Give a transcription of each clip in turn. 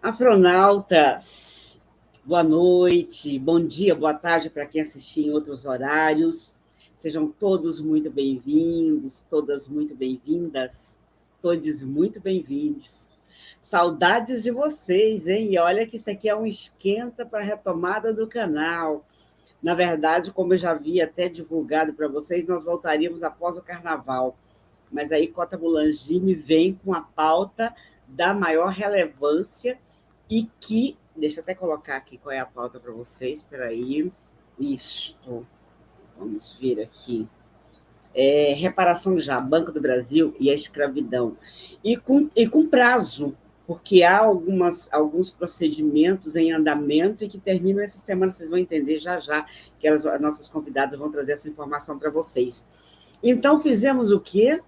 Afronautas, boa noite, bom dia, boa tarde para quem assistir em outros horários. Sejam todos muito bem-vindos, todas muito bem-vindas, todos muito bem-vindos. Saudades de vocês, hein? E olha que isso aqui é um esquenta para a retomada do canal. Na verdade, como eu já havia até divulgado para vocês, nós voltaríamos após o carnaval. Mas aí Cota Mulangi me vem com a pauta da maior relevância e que, deixa eu até colocar aqui qual é a pauta para vocês, espera aí, isto, vamos ver aqui, reparação já, Banco do Brasil e a escravidão, e com prazo, porque há alguns procedimentos em andamento e que terminam essa semana, vocês vão entender já já, que as nossas convidadas vão trazer essa informação para vocês. Então, fizemos o quê?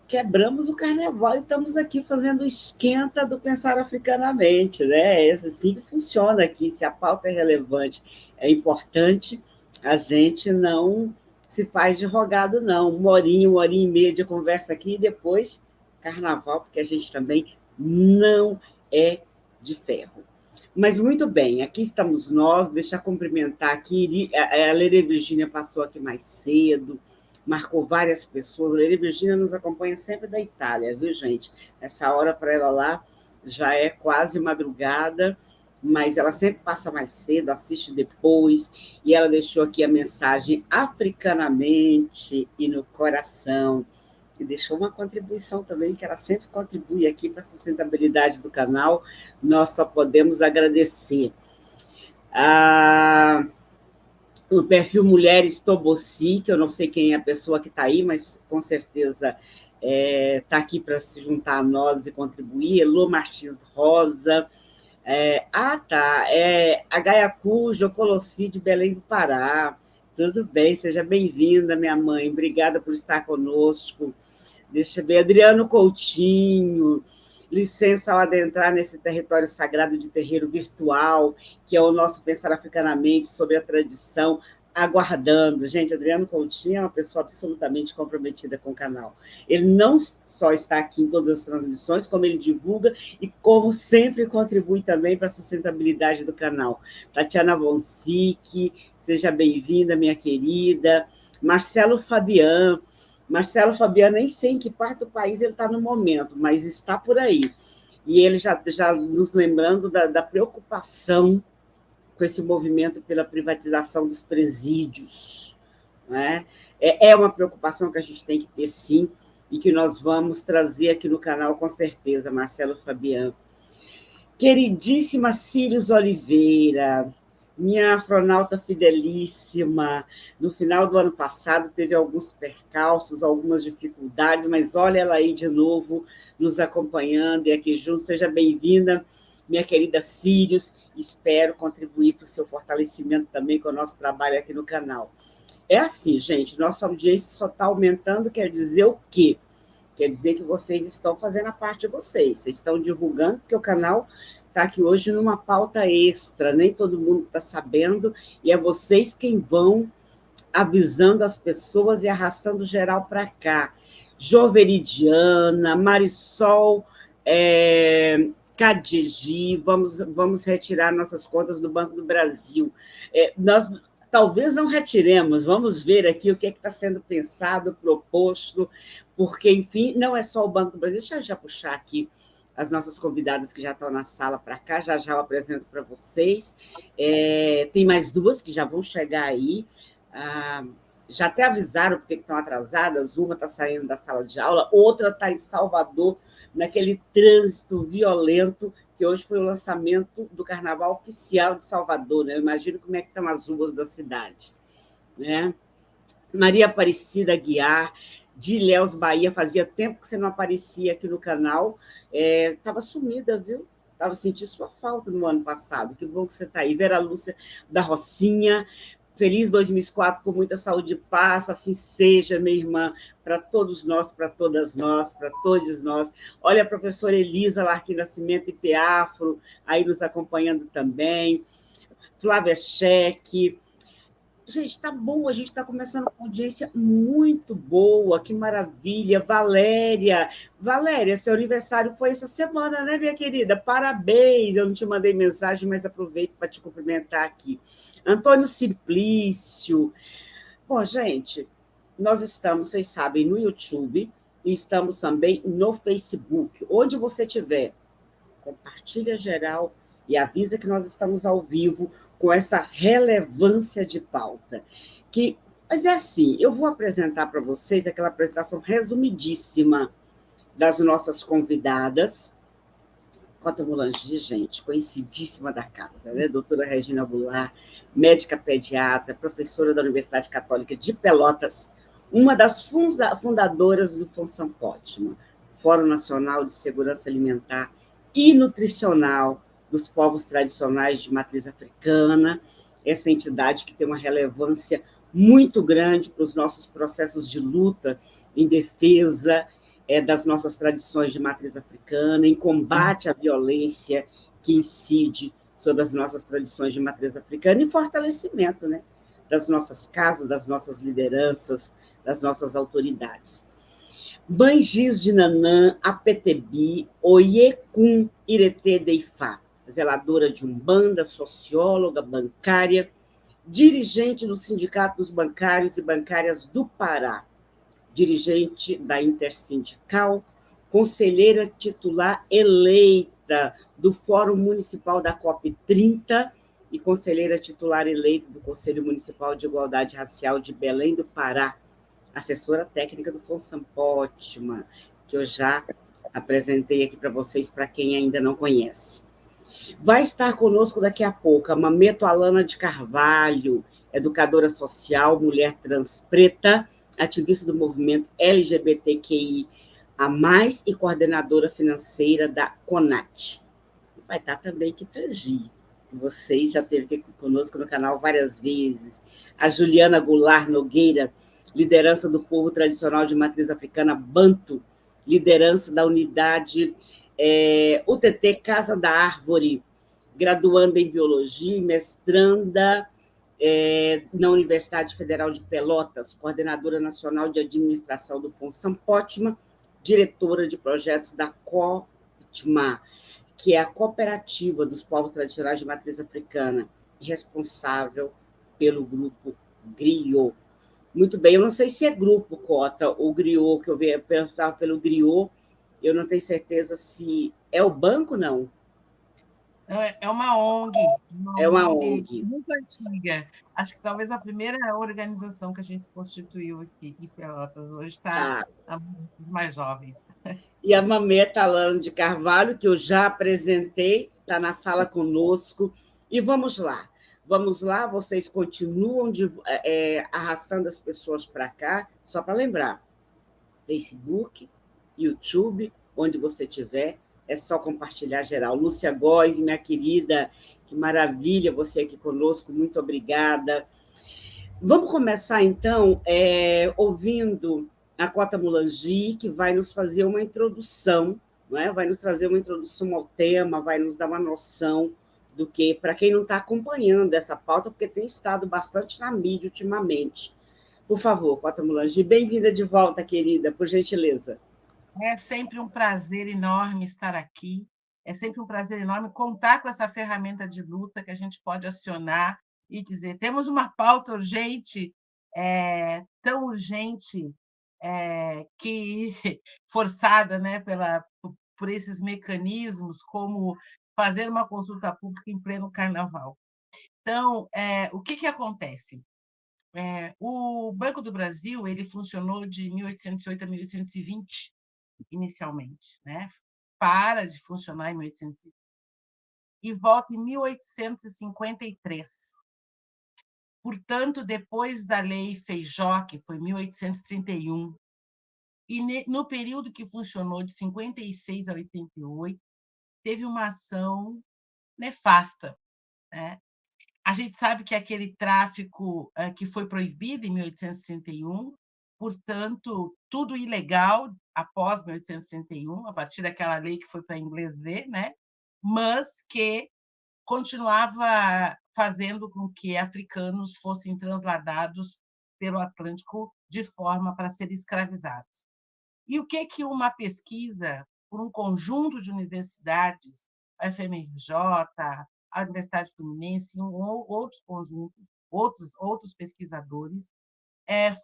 Quebramos o carnaval e estamos aqui fazendo o esquenta do Pensar Africanamente, né? É assim que funciona aqui. Se a pauta é relevante, é importante, a gente não se faz de rogado, não. Uma horinha e meia de conversa aqui e depois carnaval, porque a gente também não é de ferro. Mas muito bem, aqui estamos nós. Deixa eu cumprimentar aqui. A Lere Virgínia passou aqui mais cedo, marcou várias pessoas. A Lere Virgínia nos acompanha sempre da Itália, viu, gente? Essa hora para ela lá já é quase madrugada, mas ela sempre passa mais cedo, assiste depois, e ela deixou aqui a mensagem africanamente e no coração, e deixou uma contribuição também, que ela sempre contribui aqui para a sustentabilidade do canal. Nós só podemos agradecer. O perfil Mulheres Tobossi, que eu não sei quem é a pessoa que está aí, mas com certeza está aqui para se juntar a nós e contribuir. Elô Martins Rosa. Tá. A Gaiacu Jocolossi, de Belém do Pará. Tudo bem, seja bem-vinda, minha mãe. Obrigada por estar conosco. Deixa eu ver, Adriano Coutinho, licença ao adentrar nesse território sagrado de terreiro virtual, que é o nosso Pensar Africanamente sobre a tradição, aguardando. Gente, Adriano Coutinho é uma pessoa absolutamente comprometida com o canal. Ele não só está aqui em todas as transmissões, como ele divulga e, como sempre, contribui também para a sustentabilidade do canal. Tatiana Vonsic, seja bem-vinda, minha querida. Marcelo Fabiano, nem sei em que parte do país ele está no momento, mas está por aí. E ele já nos lembrando da preocupação com esse movimento pela privatização dos presídios. Né? É uma preocupação que a gente tem que ter, sim, e que nós vamos trazer aqui no canal, com certeza, Marcelo Fabiano. Queridíssima Círios Oliveira, minha afronauta fidelíssima, no final do ano passado teve alguns percalços, algumas dificuldades, mas olha ela aí de novo nos acompanhando e aqui junto. Seja bem-vinda, minha querida Círios. Espero contribuir para o seu fortalecimento também com o nosso trabalho aqui no canal. É assim, gente, nossa audiência só está aumentando, quer dizer o quê? Quer dizer que vocês estão fazendo a parte de vocês, vocês estão divulgando, porque o canal está aqui hoje numa pauta extra, nem todo mundo está sabendo, e é vocês quem vão avisando as pessoas e arrastando geral para cá. Joveridiana, Marisol, Cadigi, vamos retirar nossas contas do Banco do Brasil. Nós talvez não retiremos, vamos ver aqui o que está sendo pensado, proposto, porque, enfim, não é só o Banco do Brasil. Deixa eu já puxar aqui as nossas convidadas que já estão na sala para cá, já eu apresento para vocês. Tem mais duas que já vão chegar aí. Já até avisaram porque estão atrasadas, uma está saindo da sala de aula, outra está em Salvador, naquele trânsito violento, que hoje foi o lançamento do Carnaval Oficial de Salvador, né? Eu imagino como é que estão as ruas da cidade. Né? Maria Aparecida Guiar, de Ilhéus, Bahia, fazia tempo que você não aparecia aqui no canal, estava sumida, viu? Estava sentindo sua falta no ano passado, que bom que você está aí. Vera Lúcia da Rocinha, Feliz 2004, com muita saúde e paz, assim seja, minha irmã, para todos nós, para todas nós, para todos nós. Olha a professora Elisa Larquim Nascimento e Piafro, aí nos acompanhando também. Flávia Cheque. Gente, tá bom, a gente está começando com audiência muito boa, que maravilha. Valéria, Valéria, seu aniversário foi essa semana, né, minha querida? Parabéns! Eu não te mandei mensagem, mas aproveito para te cumprimentar aqui. Antônio Simplício. Bom, gente, nós estamos, vocês sabem, no YouTube e estamos também no Facebook. Onde você estiver, compartilha geral e avisa que nós estamos ao vivo com essa relevância de pauta. Mas é assim, eu vou apresentar para vocês aquela apresentação resumidíssima das nossas convidadas. Cota Mulangi, gente, conhecidíssima da casa, né? Doutora Regina Goulart, médica pediatra, professora da Universidade Católica de Pelotas, uma das fundadoras do FONSAM-POTMA, Fórum Nacional de Segurança Alimentar e Nutricional dos Povos Tradicionais de Matriz Africana, essa entidade que tem uma relevância muito grande para os nossos processos de luta em defesa das nossas tradições de matriz africana, em combate à violência que incide sobre as nossas tradições de matriz africana e fortalecimento, né, das nossas casas, das nossas lideranças, das nossas autoridades. Mãe Giz de Nanã, Apetebi, Oyekun Iretê Deifá, zeladora de Umbanda, socióloga, bancária, dirigente do Sindicato dos Bancários e Bancárias do Pará, dirigente da Intersindical, conselheira titular eleita do Fórum Municipal da COP 30 e conselheira titular eleita do Conselho Municipal de Igualdade Racial de Belém do Pará, assessora técnica do FONSAM-POTMA, que eu já apresentei aqui para vocês, para quem ainda não conhece. Vai estar conosco daqui a pouco a Mameto Alana de Carvalho, educadora social, mulher trans preta, ativista do movimento LGBTQI a mais e coordenadora financeira da CONAT. Vai estar também Kitangi, que vocês já teve aqui conosco no canal várias vezes. A Juliana Goulart Nogueira, liderança do povo tradicional de matriz africana Banto, liderança da unidade UTT Casa da Árvore, graduanda em Biologia e mestranda na Universidade Federal de Pelotas, coordenadora nacional de administração do FONSAM-POTMA, diretora de projetos da COPTMA, que é a Cooperativa dos Povos Tradicionais de Matriz Africana, responsável pelo grupo GRIOT. Muito bem, eu não sei se é grupo, Cota, ou GRIOT, que eu perguntava pelo GRIOT, eu não tenho certeza se é o banco, não? É uma ONG, É uma ONG. muito antiga. Acho que talvez a primeira organização que a gente constituiu aqui em Pelotas. Hoje está a mais jovens. E a Mameta Alana de Carvalho, que eu já apresentei, está na sala conosco. E vamos lá, vocês continuam arrastando as pessoas para cá, só para lembrar, Facebook, YouTube, onde você estiver, é só compartilhar geral. Lúcia Góes, minha querida, que maravilha você aqui conosco, muito obrigada. Vamos começar, então, ouvindo a Cota Mulangi, que vai nos fazer uma introdução, não é? Vai nos trazer uma introdução ao tema, vai nos dar uma noção do que, para quem não está acompanhando essa pauta, porque tem estado bastante na mídia ultimamente. Por favor, Cota Mulangi, bem-vinda de volta, querida, por gentileza. É sempre um prazer enorme estar aqui, é sempre um prazer enorme contar com essa ferramenta de luta que a gente pode acionar e dizer: temos uma pauta urgente, tão urgente, que forçada, né, por esses mecanismos, como fazer uma consulta pública em pleno carnaval. Então, o que acontece? O Banco do Brasil ele funcionou de 1808 a 1820, inicialmente, né? Para de funcionar em 1820 e volta em 1853. Portanto, depois da Lei Feijó, que foi 1831, e no período que funcionou de 56 a 88, teve uma ação nefasta, né? A gente sabe que aquele tráfico que foi proibido em 1831, portanto, tudo ilegal após 1831, a partir daquela lei que foi para inglês ver, né? Mas que continuava fazendo com que africanos fossem transladados pelo Atlântico de forma para serem escravizados. E o que uma pesquisa por um conjunto de universidades, a FMRJ, a Universidade Fluminense, outros conjuntos, outros pesquisadores,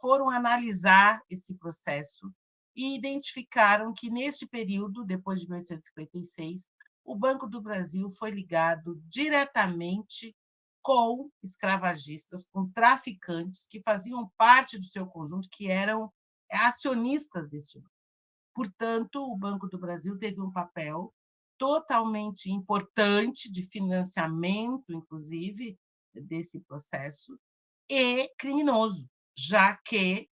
foram analisar esse processo e identificaram que, neste período, depois de 1856, o Banco do Brasil foi ligado diretamente com escravagistas, com traficantes que faziam parte do seu conjunto, que eram acionistas deste banco. Portanto, o Banco do Brasil teve um papel totalmente importante de financiamento, inclusive, desse processo, e criminoso, já que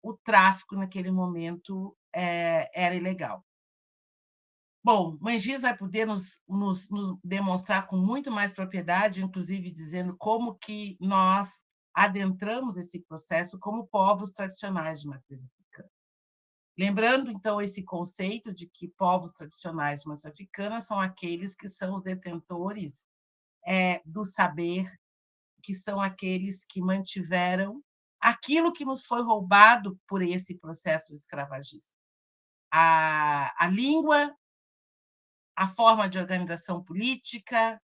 o tráfico, naquele momento, era ilegal. Bom, Mangis vai poder nos demonstrar com muito mais propriedade, inclusive dizendo como que nós adentramos esse processo como povos tradicionais de matriz africana. Lembrando, então, esse conceito de que povos tradicionais de matriz africana são aqueles que são os detentores do saber, que são aqueles que mantiveram aquilo que nos foi roubado por esse processo escravagista. A língua, a forma de organização política,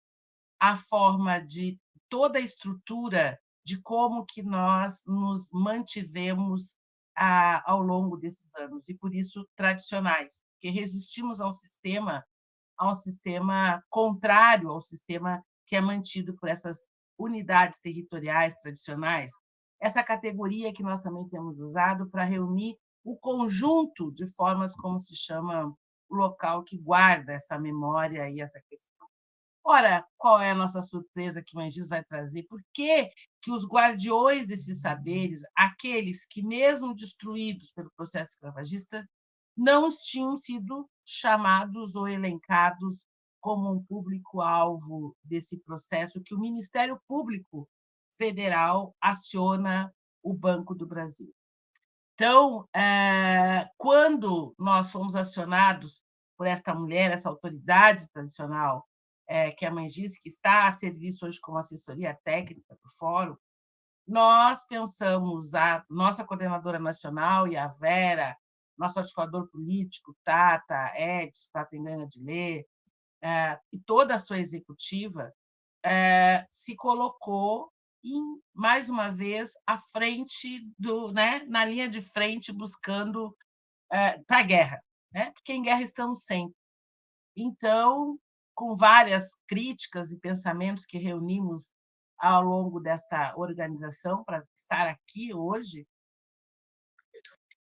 a forma de toda a estrutura de como que nós nos mantivemos ao longo desses anos, e por isso tradicionais, porque resistimos a um sistema contrário ao sistema que é mantido por essas unidades territoriais tradicionais, essa categoria que nós também temos usado para reunir o conjunto de formas como se chama o local que guarda essa memória e essa questão. Ora, qual é a nossa surpresa que Mangis vai trazer? Por que os guardiões desses saberes, aqueles que, mesmo destruídos pelo processo escravagista, não tinham sido chamados ou elencados como um público-alvo desse processo que o Ministério Público Federal aciona o Banco do Brasil? Então, quando nós fomos acionados por esta mulher, essa autoridade tradicional, que é a Mangis, que está a serviço hoje como assessoria técnica do Fórum, nós pensamos, a nossa coordenadora nacional e a Vera, nosso articulador político, Tata, Edson, Tata Engana de Lê, e toda a sua executiva, se colocou mais uma vez à frente na linha de frente, buscando para a guerra, né? Porque em guerra estamos sempre. Então, com várias críticas e pensamentos que reunimos ao longo desta organização para estar aqui hoje,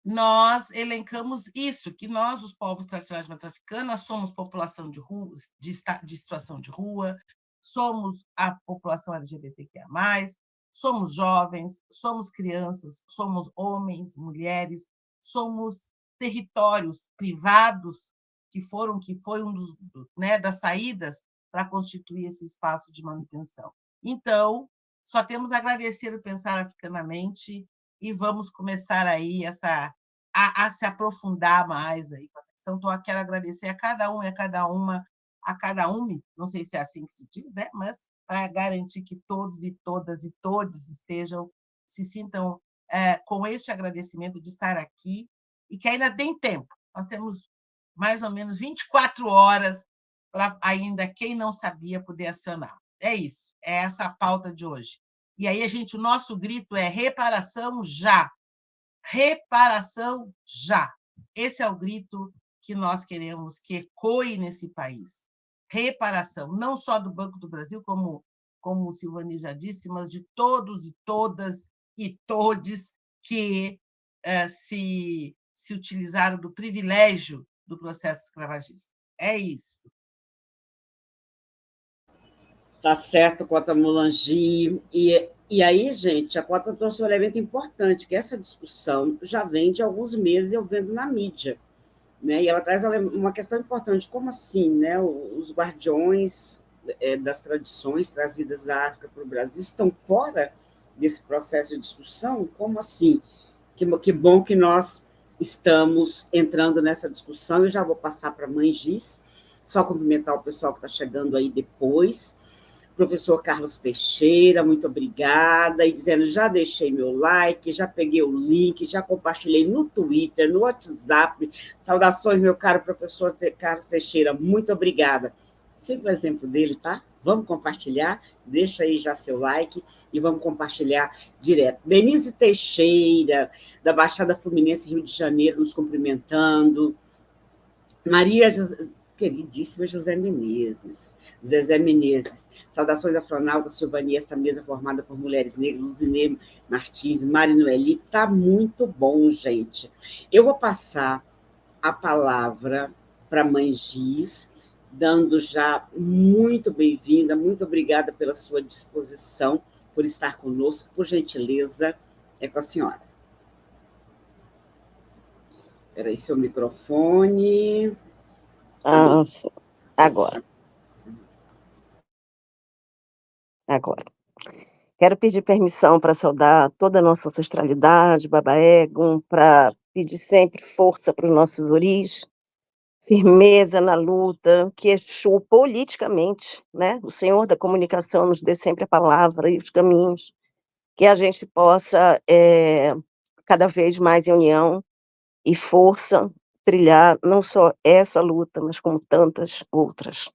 nós elencamos isso, que nós, os povos tradicionais africanos, somos população de rua, de situação de rua, somos a população LGBTQIA+, somos jovens, somos crianças, somos homens, mulheres, somos territórios privados, que foi um das saídas para constituir esse espaço de manutenção. Então, só temos a agradecer o Pensar Africanamente e vamos começar aí a se aprofundar mais aí com essa questão. Então, eu quero agradecer a cada um e a cada uma, não sei se é assim que se diz, né? Mas para garantir que todos e todas e todos se sintam com este agradecimento de estar aqui e que ainda tem tempo. Nós temos mais ou menos 24 horas para ainda quem não sabia poder acionar. É isso, é essa a pauta de hoje. E aí o nosso grito é reparação já. Reparação já. Esse é o grito que nós queremos que ecoe nesse país. Reparação, não só do Banco do Brasil, como o Silvani já disse, mas de todos e todas e todes que se utilizaram do privilégio do processo escravagista. É isso. Tá certo, Cota Mulangi. E aí, gente, a Cota trouxe um elemento importante, que essa discussão já vem de alguns meses eu vendo na mídia, né? E ela traz uma questão importante, como assim, né? Os guardiões das tradições trazidas da África para o Brasil estão fora desse processo de discussão? Como assim? Que bom que nós estamos entrando nessa discussão. Eu já vou passar para a Mãe Giz, só cumprimentar o pessoal que está chegando aí depois. Professor Carlos Teixeira, muito obrigada. E dizendo, já deixei meu like, já peguei o link, já compartilhei no Twitter, no WhatsApp. Saudações, meu caro professor Carlos Teixeira, muito obrigada. Sempre o exemplo dele, tá? Vamos compartilhar, deixa aí já seu like e vamos compartilhar direto. Denise Teixeira, da Baixada Fluminense, Rio de Janeiro, nos cumprimentando. Maria queridíssima Zezé Menezes. Saudações afronautas, Silvania, esta mesa formada por mulheres negras, Luzinê Martins, Mari Noeli. Está muito bom, gente. Eu vou passar a palavra para a Mãe Giz, dando já muito bem-vinda, muito obrigada pela sua disposição, por estar conosco, por gentileza, é com a senhora. Espera aí, seu microfone. Agora. Quero pedir permissão para saudar toda a nossa ancestralidade, Baba Egon, para pedir sempre força para os nossos oris, firmeza na luta, que Exu politicamente, né, o Senhor da comunicação nos dê sempre a palavra e os caminhos, que a gente possa, cada vez mais em união e força, trilhar não só essa luta, mas como tantas outras.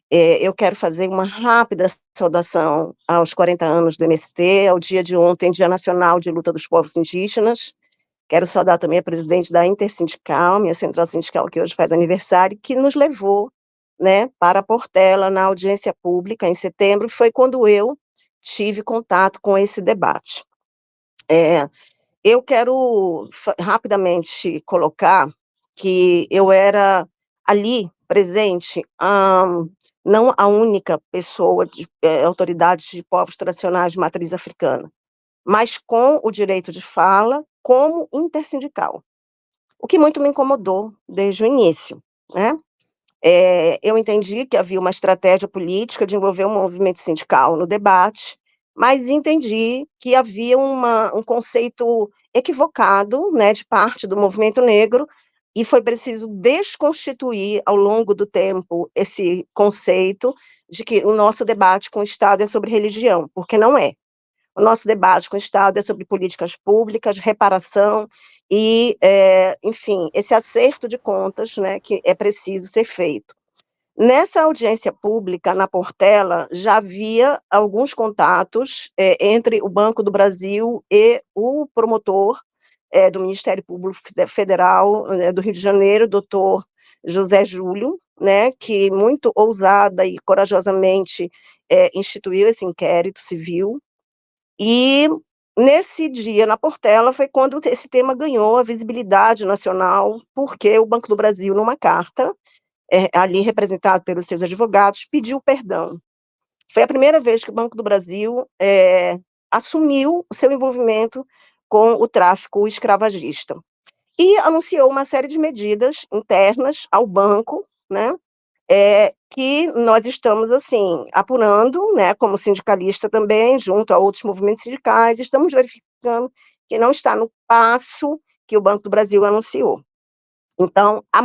Eu quero fazer uma rápida saudação aos 40 anos do MST, ao dia de ontem, Dia Nacional de Luta dos Povos Indígenas. Quero saudar também a presidente da Intersindical, minha central sindical, que hoje faz aniversário, que nos levou, né, para Portela, na audiência pública, em setembro, foi quando eu tive contato com esse debate. Eu quero rapidamente colocar que eu era ali presente, não a única pessoa de autoridades de povos tradicionais de matriz africana, mas com o direito de fala como intersindical, o que muito me incomodou desde o início, né? Eu entendi que havia uma estratégia política de envolver o movimento sindical no debate, mas entendi que havia um conceito equivocado, né, de parte do movimento negro, e foi preciso desconstituir ao longo do tempo esse conceito de que o nosso debate com o Estado é sobre religião, porque não é. O nosso debate com o Estado é sobre políticas públicas, reparação e, enfim, esse acerto de contas, né, que é preciso ser feito. Nessa audiência pública, na Portela, já havia alguns contatos entre o Banco do Brasil e o promotor do Ministério Público Federal do Rio de Janeiro, doutor José Júlio, né, que muito ousada e corajosamente instituiu esse inquérito civil. E nesse dia, na Portela, foi quando esse tema ganhou a visibilidade nacional, porque o Banco do Brasil, numa carta, ali representado pelos seus advogados, pediu perdão. Foi a primeira vez que o Banco do Brasil assumiu o seu envolvimento com o tráfico escravagista. E anunciou uma série de medidas internas ao banco, né, que nós estamos, assim, apurando, né, como sindicalista também, junto a outros movimentos sindicais, estamos verificando que não está no passo que o Banco do Brasil anunciou. Então, há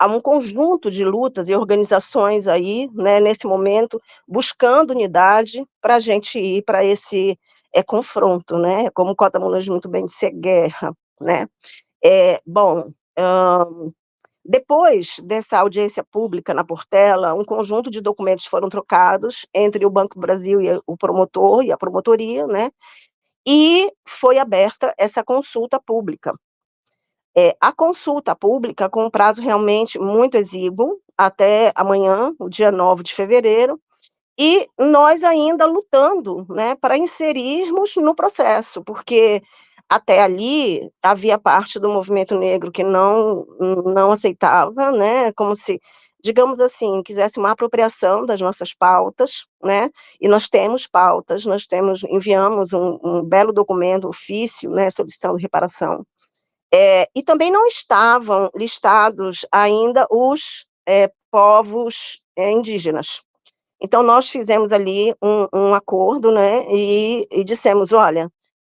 um conjunto de lutas e organizações aí, né, nesse momento, buscando unidade para a gente ir para esse confronto, né, como o Cota Mulange muito bem disse, guerra, né. Bom, depois dessa audiência pública na Portela, um conjunto de documentos foram trocados entre o Banco do Brasil e o promotor e a promotoria, né, e foi aberta essa consulta pública. A consulta pública, com um prazo realmente muito exíguo, até amanhã, o dia 9 de fevereiro, e nós ainda lutando, né, para inserirmos no processo, porque até ali havia parte do movimento negro que não aceitava, né, como se, digamos assim, quisesse uma apropriação das nossas pautas, né, e nós temos pautas, enviamos um belo documento, ofício, né, solicitando reparação. E também não estavam listados ainda os povos indígenas. Então, nós fizemos ali um acordo, né, e dissemos, olha,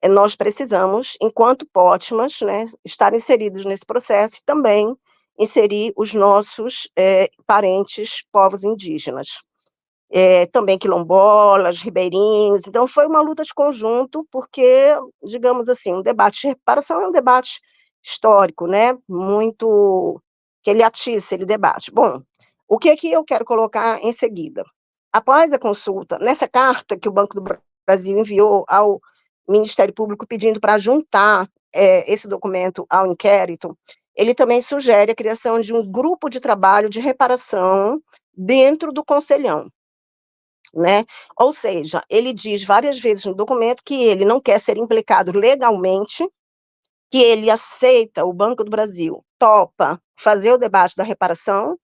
nós precisamos, enquanto Pótimas, né, estar inseridos nesse processo e também inserir os nossos parentes povos indígenas. Também quilombolas, ribeirinhos, então foi uma luta de conjunto, porque, digamos assim, um debate de reparação é um debate histórico, né, muito, que ele atiça, ele debate. Bom, o que eu quero colocar em seguida? Após a consulta, nessa carta que o Banco do Brasil enviou ao Ministério Público pedindo para juntar esse documento ao inquérito, ele também sugere a criação de um grupo de trabalho de reparação dentro do Conselhão, né? Ou seja, ele diz várias vezes no documento que ele não quer ser implicado legalmente, que ele aceita, o Banco do Brasil topa fazer o debate da reparação,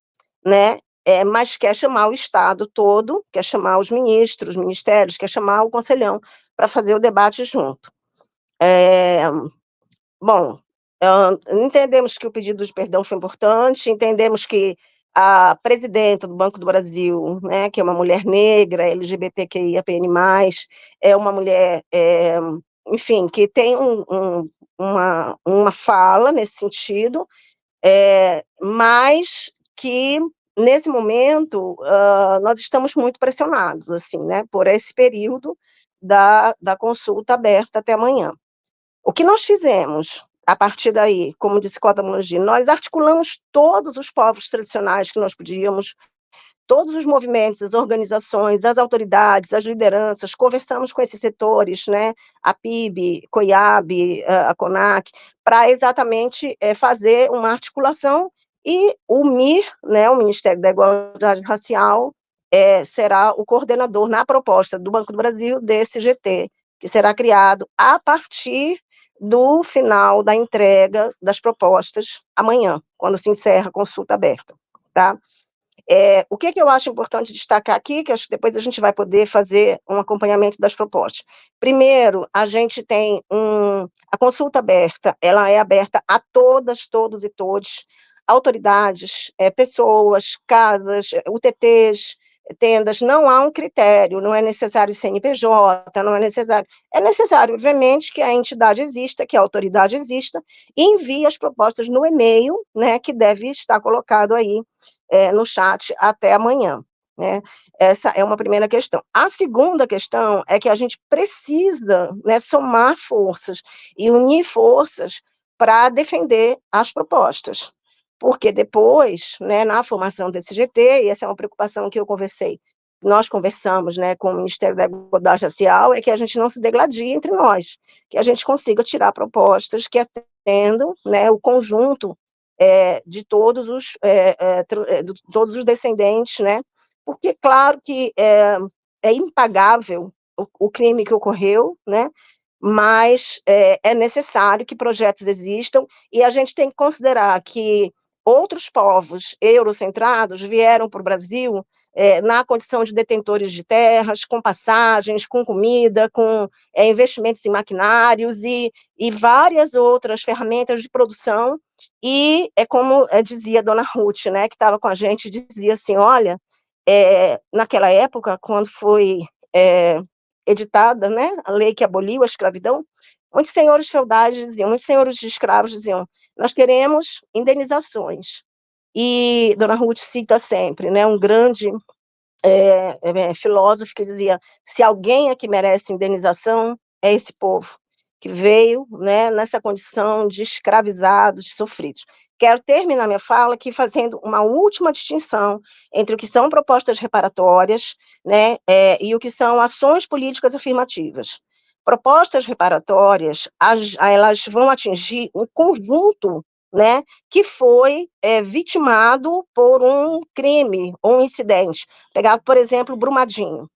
né? Mas quer chamar o Estado todo, quer chamar os ministros, os ministérios, quer chamar o Conselhão para fazer o debate junto. Bom, entendemos que o pedido de perdão foi importante, entendemos que a presidenta do Banco do Brasil, né, que é uma mulher negra, LGBTQIAPN+, é uma mulher, enfim, que tem uma fala nesse sentido, mas que, nesse momento, nós estamos muito pressionados, assim, né, por esse período da consulta aberta até amanhã. O que nós fizemos, a partir daí, como disse Cota Mongi, nós articulamos todos os povos tradicionais que nós podíamos, todos os movimentos, as organizações, as autoridades, as lideranças, conversamos com esses setores, né, a PIB, COIAB, a CONAC, para exatamente fazer uma articulação, e o MIR, né, o Ministério da Igualdade Racial, será o coordenador, na proposta do Banco do Brasil, desse GT, que será criado a partir do final da entrega das propostas amanhã, quando se encerra a consulta aberta, tá? O que eu acho importante destacar aqui, que acho que depois a gente vai poder fazer um acompanhamento das propostas. Primeiro, a gente tem a consulta aberta, ela é aberta a todas, todos e todes, autoridades, pessoas, casas, UTTs, tendas, não há um critério, não é necessário CNPJ, não é necessário, obviamente, que a entidade exista, que a autoridade exista, e envie as propostas no e-mail, né, que deve estar colocado aí no chat até amanhã, né? Essa é uma primeira questão. A segunda questão é que a gente precisa, né, somar forças e unir forças para defender as propostas, porque depois, né, na formação desse GT, e essa é uma preocupação que nós conversamos, né, com o Ministério da Igualdade Racial, é que a gente não se degladie entre nós, que a gente consiga tirar propostas que atendam, né, o conjunto de todos os descendentes, né, porque, claro que é impagável o crime que ocorreu, né, mas é necessário que projetos existam, e a gente tem que considerar que outros povos eurocentrados vieram para o Brasil na condição de detentores de terras, com passagens, com comida, com investimentos em maquinários e várias outras ferramentas de produção, e como dizia a dona Ruth, né, que estava com a gente, dizia assim, olha, naquela época, quando foi editada, né, a lei que aboliu a escravidão, muitos senhores feudais diziam, muitos senhores de escravos diziam, nós queremos indenizações. E dona Ruth cita sempre, né, um grande filósofo que dizia, se alguém aqui merece indenização, é esse povo, que veio, né, nessa condição de escravizados, de sofridos. Quero terminar minha fala aqui fazendo uma última distinção entre o que são propostas reparatórias, né, e o que são ações políticas afirmativas. Propostas reparatórias, elas vão atingir um conjunto, né, que foi vitimado por um crime ou um incidente. Pegar, por exemplo, Brumadinho.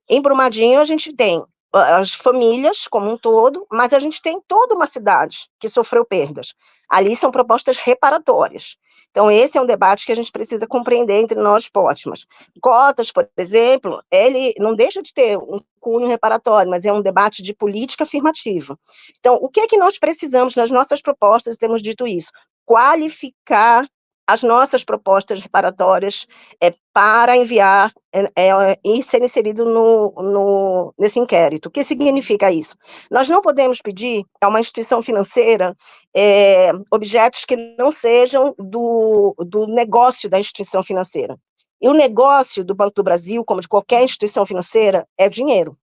Em Brumadinho, a gente tem as famílias como um todo, mas a gente tem toda uma cidade que sofreu perdas. Ali são propostas reparatórias. Então, esse é um debate que a gente precisa compreender entre nós, Pótimas. Cotas, por exemplo, ele não deixa de ter um cunho reparatório, mas é um debate de política afirmativa. Então, o que é que nós precisamos nas nossas propostas, temos dito isso? Qualificar as nossas propostas reparatórias para enviar e ser inserido nesse inquérito. O que significa isso? Nós não podemos pedir a uma instituição financeira objetos que não sejam do negócio da instituição financeira. E o negócio do Banco do Brasil, como de qualquer instituição financeira, é dinheiro.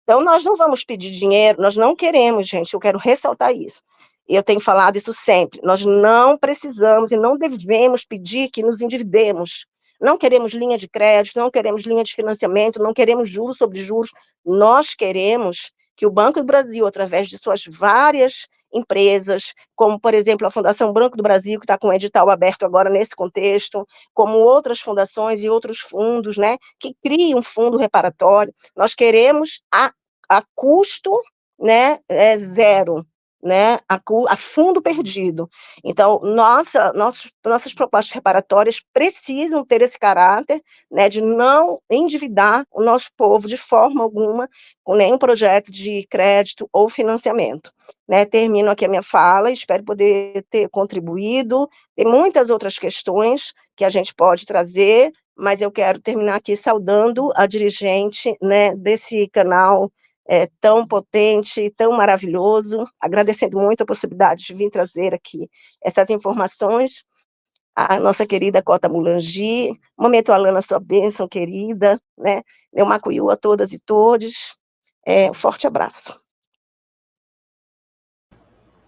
Então, nós não vamos pedir dinheiro, nós não queremos, gente, eu quero ressaltar isso. E eu tenho falado isso sempre, nós não precisamos e não devemos pedir que nos endividemos. Não queremos linha de crédito, não queremos linha de financiamento, não queremos juros sobre juros. Nós queremos que o Banco do Brasil, através de suas várias empresas, como, por exemplo, a Fundação Banco do Brasil, que está com o edital aberto agora nesse contexto, como outras fundações e outros fundos, né, que criem um fundo reparatório. Nós queremos a custo, né, zero, né, a fundo perdido. Então, nossas propostas reparatórias precisam ter esse caráter, né, de não endividar o nosso povo de forma alguma com nenhum projeto de crédito ou financiamento. Né, termino aqui a minha fala, espero poder ter contribuído. Tem muitas outras questões que a gente pode trazer, mas eu quero terminar aqui saudando a dirigente, né, desse canal tão potente, tão maravilhoso, agradecendo muito a possibilidade de vir trazer aqui essas informações, a nossa querida Cota Mulangi, momento Alana, sua bênção, querida, né, meu macuiú a todas e todos, um forte abraço.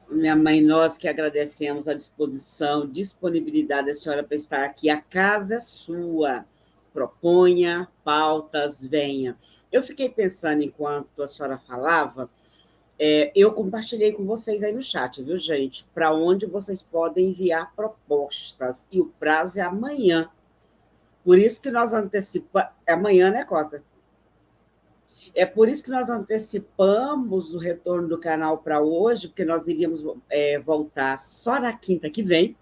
Minha mãe, nós que agradecemos a disposição, disponibilidade da senhora para estar aqui. A casa é sua. Proponha, pautas, venha. Eu fiquei pensando enquanto a senhora falava, eu compartilhei com vocês aí no chat, viu, gente? Para onde vocês podem enviar propostas. E o prazo é amanhã. Por isso que nós antecipamos. É amanhã, né, Cota? É por isso que nós antecipamos o retorno do canal para hoje, porque nós iríamos voltar só na quinta que vem,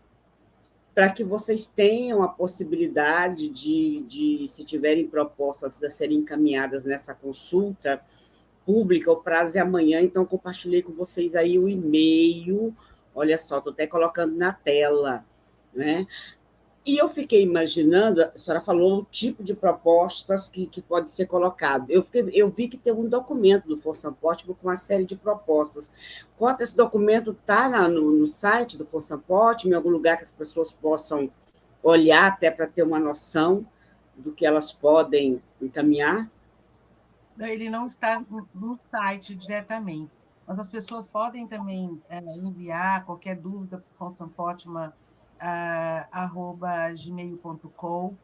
para que vocês tenham a possibilidade de, se tiverem propostas a serem encaminhadas nessa consulta pública, o prazo é amanhã, então compartilhei com vocês aí o e-mail, olha só, estou até colocando na tela, né? E eu fiquei imaginando, a senhora falou o tipo de propostas que pode ser colocado. Eu vi que tem um documento do Força Pótima com uma série de propostas. Quanto esse documento está no site do Força Pótima, em algum lugar que as pessoas possam olhar até para ter uma noção do que elas podem encaminhar? Ele não está no site diretamente, mas as pessoas podem também enviar qualquer dúvida para o fonsampotma@gmail.com.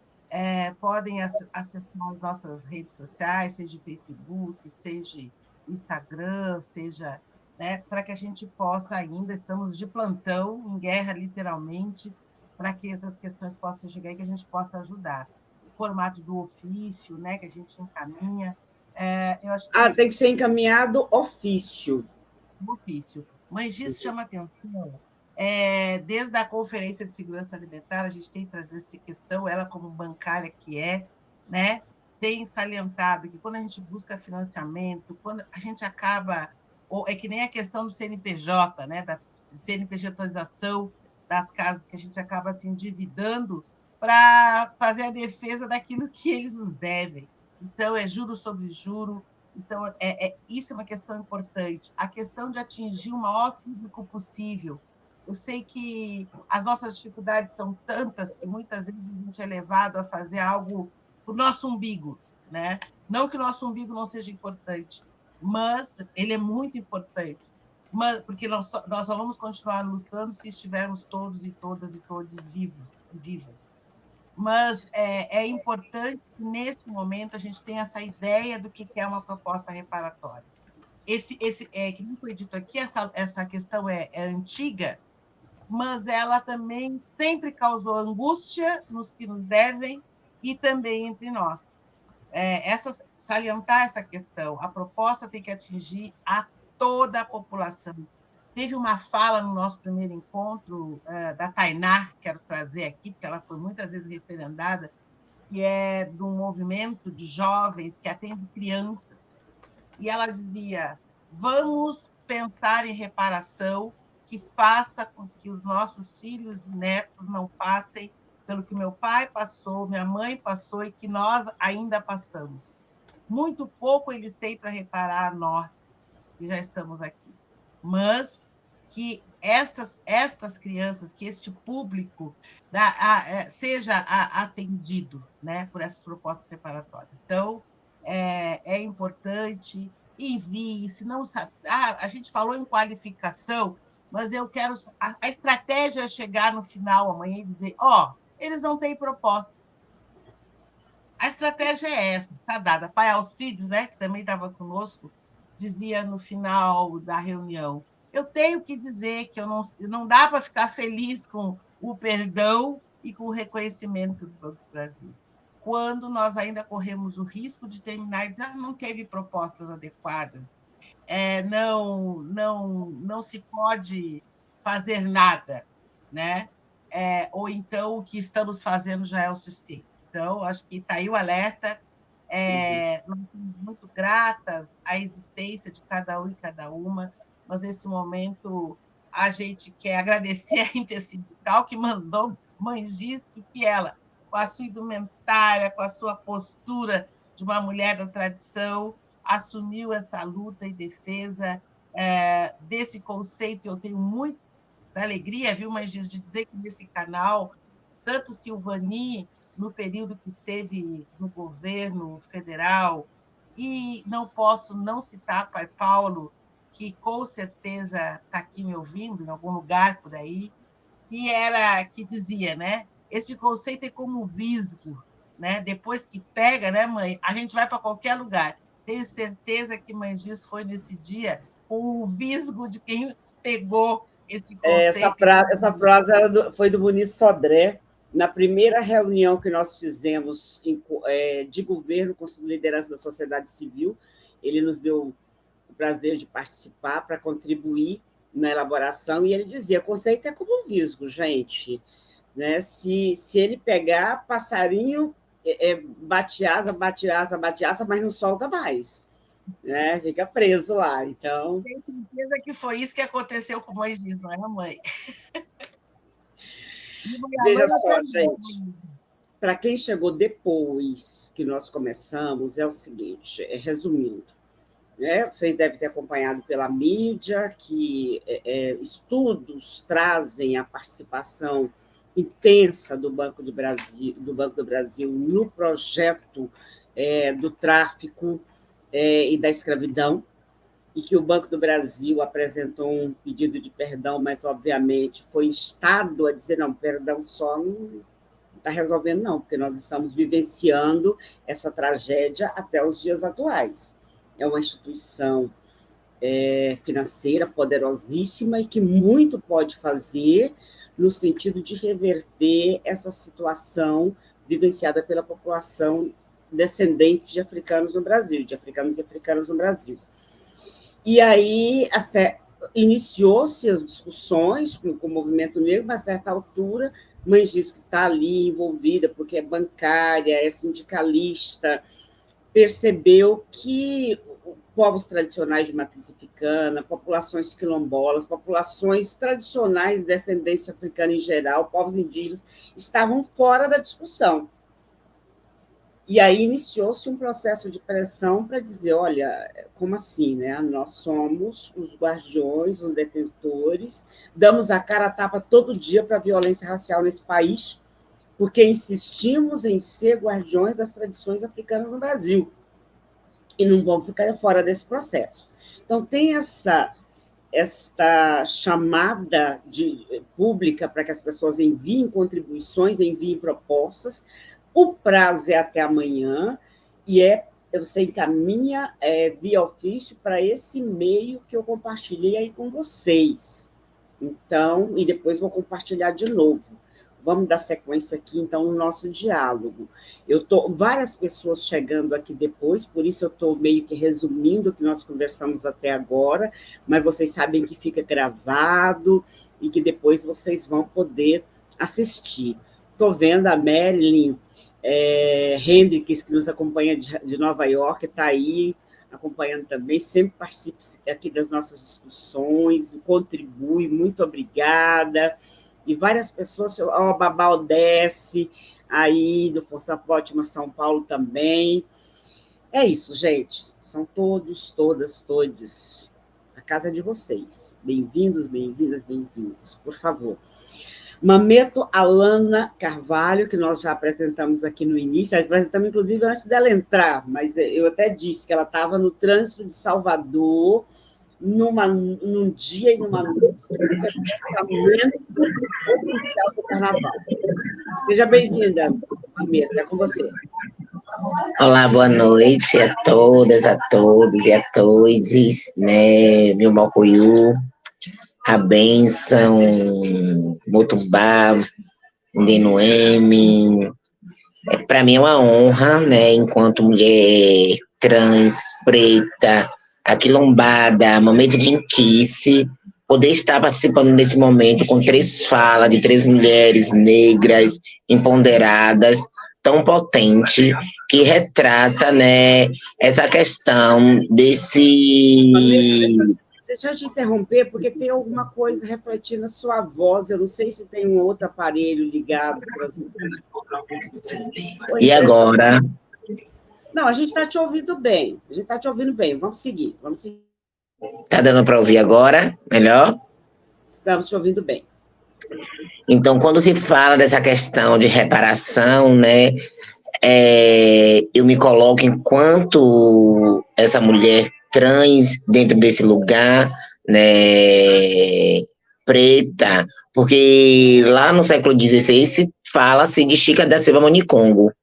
Podem acessar as nossas redes sociais, seja Facebook, seja Instagram, seja, né, para que a gente possa ainda, estamos de plantão, em guerra literalmente, para que essas questões possam chegar e que a gente possa ajudar. O formato do ofício, né, que a gente encaminha, eu acho que tem que ser encaminhado ofício. Mas isso chama atenção. Desde a Conferência de Segurança Alimentar, a gente tem trazido essa questão, ela como bancária que né, tem salientado que quando a gente busca financiamento, quando a gente acaba, é que nem a questão do CNPJ, né, da CNPJização das casas, que a gente acaba se endividando para fazer a defesa daquilo que eles nos devem. Então, é juro sobre juro. Então, isso é uma questão importante. A questão de atingir o maior público possível. Eu sei que as nossas dificuldades são tantas que muitas vezes a gente é levado a fazer algo para o nosso umbigo, né? Não que o nosso umbigo não seja importante, mas ele é muito importante. Porque nós só vamos continuar lutando se estivermos todos e todas e todos vivos e vivas. Mas é importante que, nesse momento, a gente tenha essa ideia do que é uma proposta reparatória. Que não foi dito aqui, essa questão é antiga, mas ela também sempre causou angústia nos que nos devem e também entre nós. Salientar essa questão, a proposta tem que atingir a toda a população. Teve uma fala no nosso primeiro encontro da Tainá, quero trazer aqui, porque ela foi muitas vezes referendada, que é de um movimento de jovens que atende crianças. E ela dizia, vamos pensar em reparação que faça com que os nossos filhos e netos não passem pelo que meu pai passou, minha mãe passou e que nós ainda passamos. Muito pouco eles têm para reparar a nós, que já estamos aqui. Mas que estas crianças, que este público seja atendido, né, por essas propostas preparatórias. Então, é importante, envie, se não sabe. A gente falou em qualificação, mas eu quero. A estratégia é chegar no final amanhã e dizer: eles não têm proposta. A estratégia é essa, está dada. Pai Alcides, né, que também estava conosco, dizia no final da reunião: eu tenho que dizer que não dá para ficar feliz com o perdão e com o reconhecimento do Banco do Brasil, quando nós ainda corremos o risco de terminar e dizer: não teve propostas adequadas, não se pode fazer nada, né? Ou então o que estamos fazendo já é o suficiente. Então, acho que está aí o alerta. Nós somos muito gratas à existência de cada um e cada uma, mas nesse momento a gente quer agradecer a Intersindical, que mandou Mãe Giz, e que ela, com a sua indumentária, com a sua postura de uma mulher da tradição, assumiu essa luta e defesa desse conceito. Eu tenho muita alegria, viu, Mãe Giz, de dizer que nesse canal, tanto Silvani, no período que esteve no governo federal, e não posso não citar Pai Paulo, que com certeza está aqui me ouvindo, em algum lugar por aí, que dizia, né? Esse conceito é como um visgo, né? Depois que pega, né, mãe? A gente vai para qualquer lugar. Tenho certeza que Mãe Giz foi nesse dia com o visgo de quem pegou esse conceito. Essa frase foi do Muniz Sodré, na primeira reunião que nós fizemos de governo com liderança da sociedade civil. Ele nos deu o prazer de participar para contribuir na elaboração, e ele dizia: o conceito é como um visgo, gente. Né? Se ele pegar, passarinho bate asa, mas não solta mais. Né? Fica preso lá. Então, tenho certeza que foi isso que aconteceu com Mãe Giz, não é, mãe? Veja só, gente, para quem chegou depois que nós começamos, é o seguinte, resumindo, né? Vocês devem ter acompanhado pela mídia que estudos trazem a participação intensa do Banco do Brasil no projeto do tráfico e da escravidão, e que o Banco do Brasil apresentou um pedido de perdão, mas, obviamente, foi instado a dizer: não, perdão só não está resolvendo, não, porque nós estamos vivenciando essa tragédia até os dias atuais. É uma instituição financeira poderosíssima e que muito pode fazer no sentido de reverter essa situação vivenciada pela população descendente de africanos no Brasil, de africanos e africanas no Brasil. E aí iniciou-se as discussões com o movimento negro, mas a certa altura, Mãe Giz, que está ali envolvida, porque é bancária, é sindicalista, percebeu que povos tradicionais de matriz africana, populações quilombolas, populações tradicionais de descendência africana em geral, povos indígenas, estavam fora da discussão. E aí iniciou-se um processo de pressão para dizer: olha, como assim, né? Nós somos os guardiões, os detentores, damos a cara a tapa todo dia para a violência racial nesse país, porque insistimos em ser guardiões das tradições africanas no Brasil. E não vamos ficar fora desse processo. Então, tem esta chamada pública para que as pessoas enviem contribuições, enviem propostas. O prazo é até amanhã, e você encaminha via ofício para esse e-mail que eu compartilhei aí com vocês. Então, e depois vou compartilhar de novo. Vamos dar sequência aqui, então, no nosso diálogo. Várias pessoas chegando aqui depois, por isso eu estou meio que resumindo o que nós conversamos até agora, mas vocês sabem que fica gravado e que depois vocês vão poder assistir. Estou vendo a Marilyn Hendricks, que nos acompanha de Nova York, está aí acompanhando também, sempre participa aqui das nossas discussões, contribui, muito obrigada. E várias pessoas, a Babá Odesse, aí do Força Ótima São Paulo também. É isso, gente. São todos, todas, todes. A casa é de vocês. Bem-vindos, bem-vindas, bem-vindos. Por favor. Mameto Alana Carvalho, que nós já apresentamos aqui no início, apresentamos inclusive antes dela entrar, mas eu até disse que ela estava no trânsito de Salvador, num dia e numa noite desse pensamento oficial do Carnaval. Seja bem-vinda, Mameto, é com você. Olá, boa noite a todas, a todos e a todes, né, meu Mocoiú, a bênção, Mutumbá, Ndenoeme. Para mim é uma honra, né, enquanto mulher trans, preta, aquilombada, momento de inquice, poder estar participando nesse momento com 3 falas de 3 mulheres negras, empoderadas, tão potente, que retrata, né, essa questão desse... Deixa eu te interromper, porque tem alguma coisa refletindo na sua voz, eu não sei se tem um outro aparelho ligado. E agora? Não, a gente está te ouvindo bem, vamos seguir. Tá dando para ouvir agora? Melhor? Estamos te ouvindo bem. Então, quando te fala dessa questão de reparação, né, eu me coloco enquanto essa mulher trans dentro desse lugar, né, preta, porque lá no século XVI fala-se de Chica da Silva Monicongo,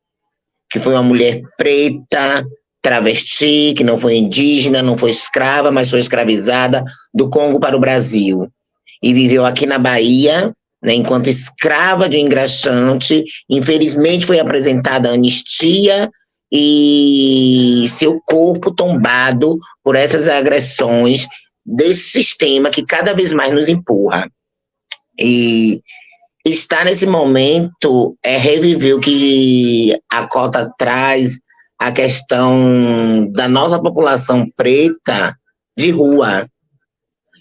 que foi uma mulher preta, travesti, que não foi indígena, não foi escrava, mas foi escravizada do Congo para o Brasil. E viveu aqui na Bahia, né, enquanto escrava de um engraxante. Infelizmente foi apresentada a anistia e seu corpo tombado por essas agressões desse sistema que cada vez mais nos empurra. E estar nesse momento é reviver o que a cota traz, a questão da nossa população preta de rua,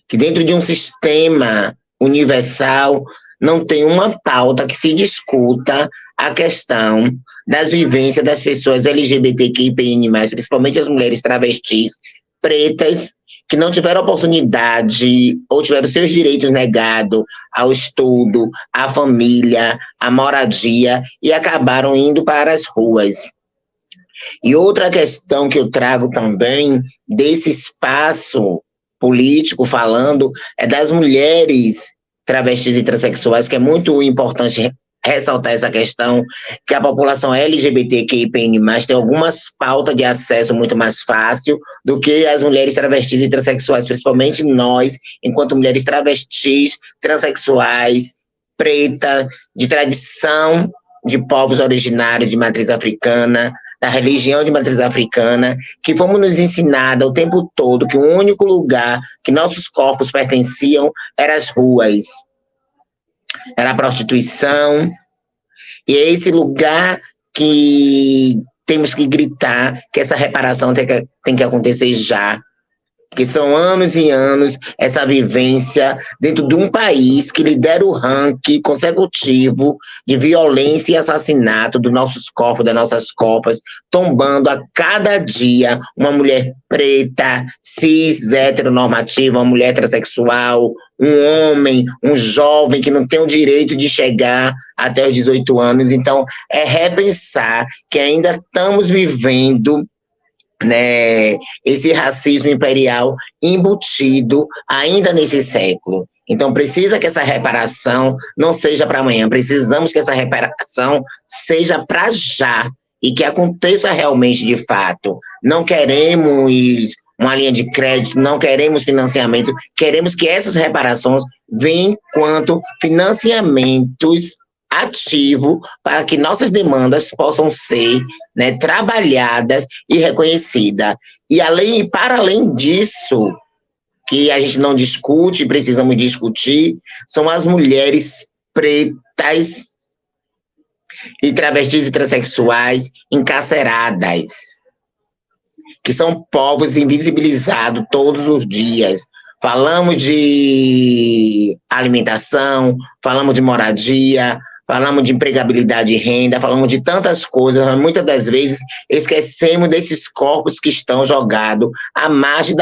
que dentro de um sistema universal não tem uma pauta que se discuta a questão das vivências das pessoas LGBTQIAPN+, principalmente as mulheres travestis, pretas, que não tiveram oportunidade ou tiveram seus direitos negados ao estudo, à família, à moradia e acabaram indo para as ruas. E outra questão que eu trago também desse espaço político falando é das mulheres travestis e transexuais, que é muito importante ressaltar essa questão, que a população LGBTQIAPN+, tem algumas pautas de acesso muito mais fácil do que as mulheres travestis e transexuais, principalmente nós, enquanto mulheres travestis, transexuais, preta, de tradição de povos originários de matriz africana, da religião de matriz africana, que fomos nos ensinadas o tempo todo que o único lugar que nossos corpos pertenciam eram as ruas, era a prostituição, e é esse lugar que temos que gritar que essa reparação tem que acontecer já, porque são anos e anos essa vivência dentro de um país que lidera o ranking consecutivo de violência e assassinato dos nossos corpos, das nossas copas, tombando a cada dia uma mulher preta, cis, heteronormativa, uma mulher transexual, um homem, um jovem que não tem o direito de chegar até os 18 anos. Então, é repensar que ainda estamos vivendo, né, esse racismo imperial embutido ainda nesse século. Então, precisa que essa reparação não seja para amanhã, precisamos que essa reparação seja para já e que aconteça realmente de fato. Não queremos uma linha de crédito, não queremos financiamento, queremos que essas reparações venham quanto financiamentos ativos para que nossas demandas possam ser, né, trabalhadas e reconhecidas. E para além disso, que a gente não discute, precisamos discutir, são as mulheres pretas e travestis e transexuais encarceradas. que são povos invisibilizados todos os dias. Falamos de alimentação, falamos de moradia, falamos de empregabilidade e renda, falamos de tantas coisas, mas muitas das vezes esquecemos desses corpos que estão jogados à margem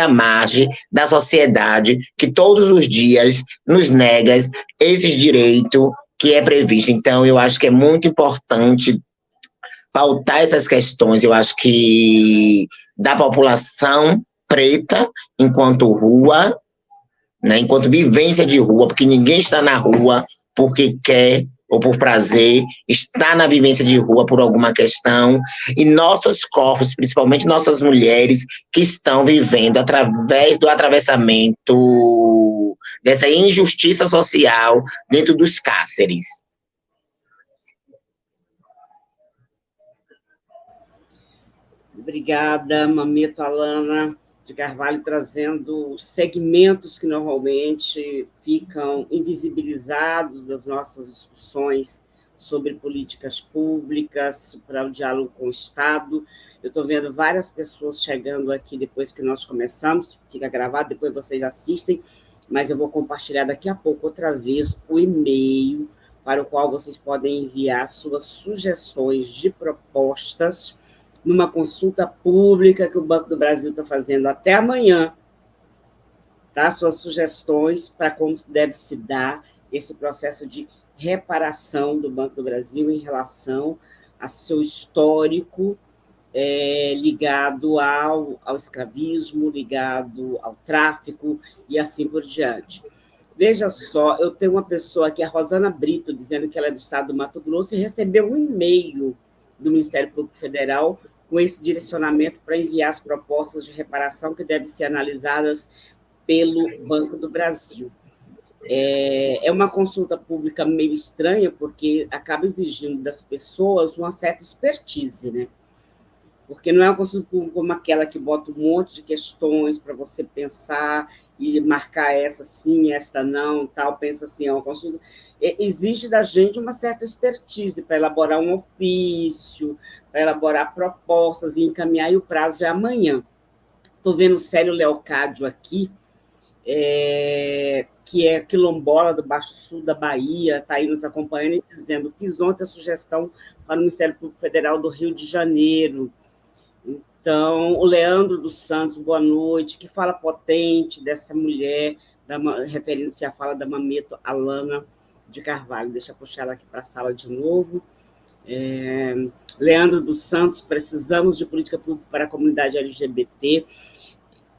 da sociedade, que todos os dias nos nega esses direitos que é previsto. Então, eu acho que é muito importante pautar essas questões, eu acho que da população preta, enquanto rua, né, enquanto vivência de rua, porque ninguém está na rua porque quer ou por prazer, está na vivência de rua por alguma questão, e nossos corpos, principalmente nossas mulheres, que estão vivendo através do atravessamento dessa injustiça social dentro dos cárceres. Obrigada, Mameto Alana de Carvalho, trazendo segmentos que normalmente ficam invisibilizados das nossas discussões sobre políticas públicas, para o diálogo com o Estado. Eu estou vendo várias pessoas chegando aqui depois que nós começamos, fica gravado, depois vocês assistem, mas eu vou compartilhar daqui a pouco outra vez o e-mail para o qual vocês podem enviar suas sugestões de propostas numa consulta pública que o Banco do Brasil está fazendo até amanhã, tá? Suas sugestões para como deve se dar esse processo de reparação do Banco do Brasil em relação a seu histórico ligado ao escravismo, ligado ao tráfico e assim por diante. Veja só, eu tenho uma pessoa aqui, a Rosana Brito, dizendo que ela é do estado do Mato Grosso e recebeu um e-mail do Ministério Público Federal com esse direcionamento para enviar as propostas de reparação que devem ser analisadas pelo Banco do Brasil. É uma consulta pública meio estranha, porque acaba exigindo das pessoas uma certa expertise, né? Porque não é uma consulta pública como aquela que bota um monte de questões para você pensar e marcar essa sim, esta não, tal, pensa assim, é uma consulta. Exige da gente uma certa expertise para elaborar um ofício, para elaborar propostas e encaminhar, e o prazo é amanhã. Estou vendo o Célio Leocádio aqui, que é quilombola do Baixo Sul da Bahia, está aí nos acompanhando e dizendo: fiz ontem a sugestão para o Ministério Público Federal do Rio de Janeiro. Então, o Leandro dos Santos, boa noite, que fala potente dessa mulher, referindo-se à fala da Mameto Alana de Carvalho. Deixa eu puxar ela aqui para a sala de novo. Leandro dos Santos, precisamos de política pública para a comunidade LGBT.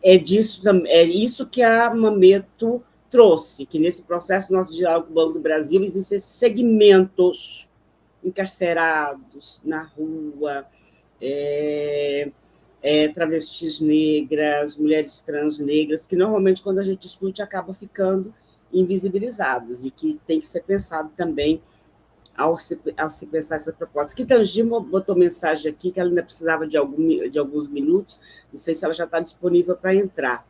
É isso que a Mameto trouxe, que nesse processo nosso diálogo com o Banco do Brasil existem segmentos encarcerados na rua, travestis negras, mulheres trans negras, que normalmente, quando a gente discute, acabam ficando invisibilizados, e que tem que ser pensado também ao se pensar essa proposta. Que Tangima botou mensagem aqui, que ela ainda precisava de alguns minutos, não sei se ela já está disponível para entrar.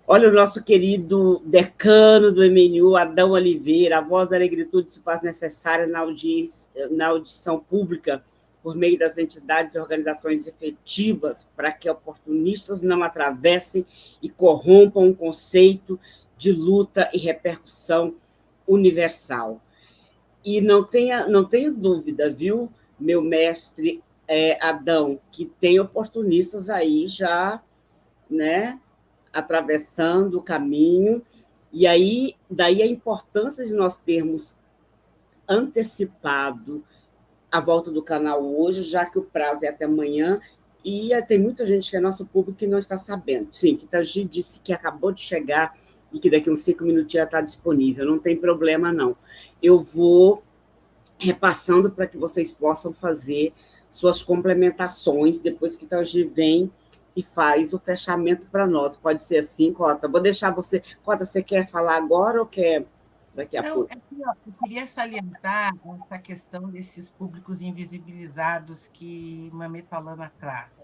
Olha, o nosso querido decano do MNU, Adão Oliveira: a voz da negritude se faz necessária na audição pública por meio das entidades e organizações efetivas, para que oportunistas não atravessem e corrompam um conceito de luta e repercussão universal. E não tenho dúvida, viu, meu mestre Adão, que tem oportunistas aí já, né, atravessando o caminho, e aí daí a importância de nós termos antecipado a volta do canal hoje, já que o prazo é até amanhã, e tem muita gente que é nosso público que não está sabendo. Sim, que Tagi disse que acabou de chegar e que daqui a uns 5 minutos já está disponível, não tem problema, não. Eu vou repassando para que vocês possam fazer suas complementações depois que Tagi vem e faz o fechamento para nós. Pode ser assim, Cota? Vou deixar você... Cota, você quer falar agora ou quer daqui a pouco? Eu queria salientar essa questão desses públicos invisibilizados que Mameto Alana traz.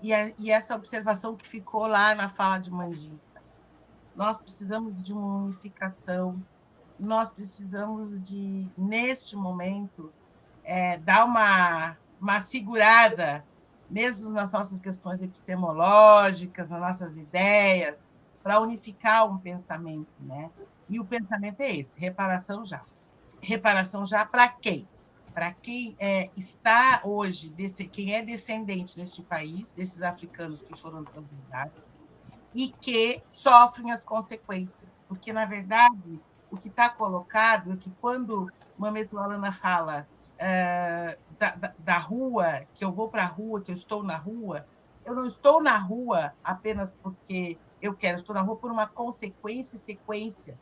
E essa observação que ficou lá na fala de Mandita. Nós precisamos de uma unificação, nós precisamos neste momento, dar uma segurada mesmo nas nossas questões epistemológicas, nas nossas ideias, para unificar um pensamento, né? E o pensamento é esse: reparação já. Reparação já para quem? Para quem está hoje, quem é descendente deste país, desses africanos que foram transbordados, e que sofrem as consequências. Porque, na verdade, o que está colocado é que, quando Mameto Alana fala da rua, que eu vou para a rua, que eu estou na rua, eu não estou na rua apenas porque eu quero, estou na rua por uma consequência e sequência.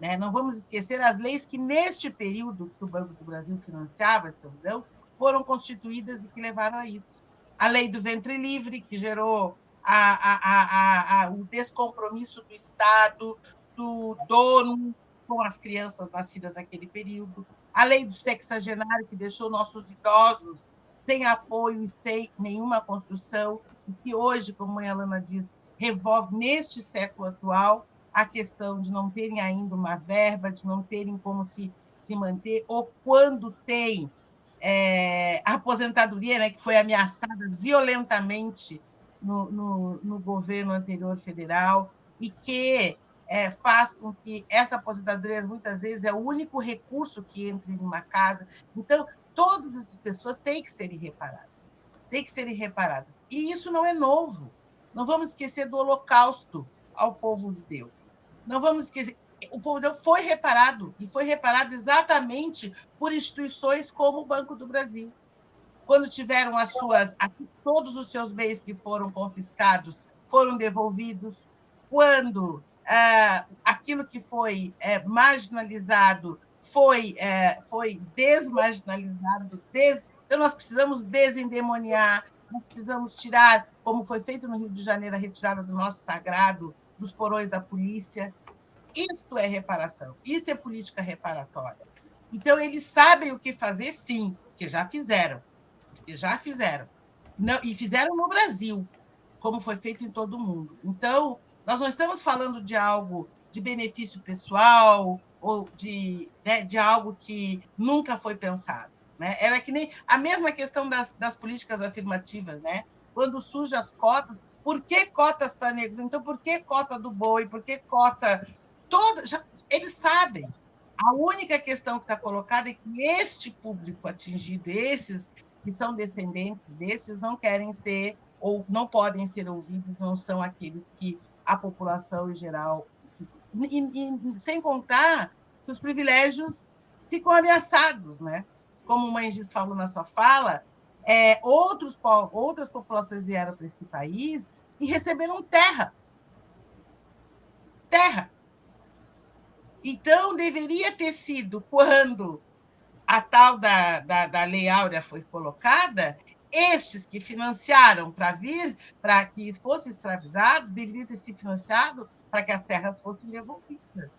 Né? Não vamos esquecer as leis que, neste período que o Banco do Brasil financiava a escravidão, foram constituídas e que levaram a isso. A lei do ventre livre, que gerou o descompromisso do Estado, do dono com as crianças nascidas naquele período, a lei do sexagenário, que deixou nossos idosos sem apoio e sem nenhuma construção, e que hoje, como a Alana diz, revolve neste século atual a questão de não terem ainda uma verba, de não terem como se manter, ou quando tem a aposentadoria, né, que foi ameaçada violentamente no governo anterior federal, e que faz com que essa aposentadoria, muitas vezes, é o único recurso que entra em uma casa. Então, todas essas pessoas têm que serem reparadas. Têm que serem reparadas. E isso não é novo. Não vamos esquecer do Holocausto ao povo judeu. Não vamos esquecer. O povo judeu foi reparado, e foi reparado exatamente por instituições como o Banco do Brasil. Quando tiveram todos os seus bens que foram confiscados foram devolvidos, quando aquilo que foi marginalizado foi desmarginalizado. Então, nós precisamos desendemoniar, nós precisamos tirar, como foi feito no Rio de Janeiro, a retirada do nosso sagrado dos porões da polícia. Isto é reparação, isso é política reparatória. Então, eles sabem o que fazer, sim, que já fizeram. Não, e fizeram no Brasil, como foi feito em todo o mundo. Então, nós não estamos falando de algo de benefício pessoal ou de algo que nunca foi pensado. Né? Era que nem a mesma questão das políticas afirmativas. Né? Quando surgem as cotas, por que cotas para negros? Então, por que cota do boi? Por que cota? Eles sabem. A única questão que está colocada é que este público atingido, esses que são descendentes desses, não querem ser ou não podem ser ouvidos, não são aqueles que a população em geral... E sem contar que os privilégios ficam ameaçados. Né? Como o Mãe falou na sua fala, outras populações vieram para esse país e receberam terra. Terra. Então, deveria ter sido, quando a tal da Lei Áurea foi colocada, estes que financiaram para vir, para que fosse escravizado, deveriam ter sido financiado para que as terras fossem devolvidas,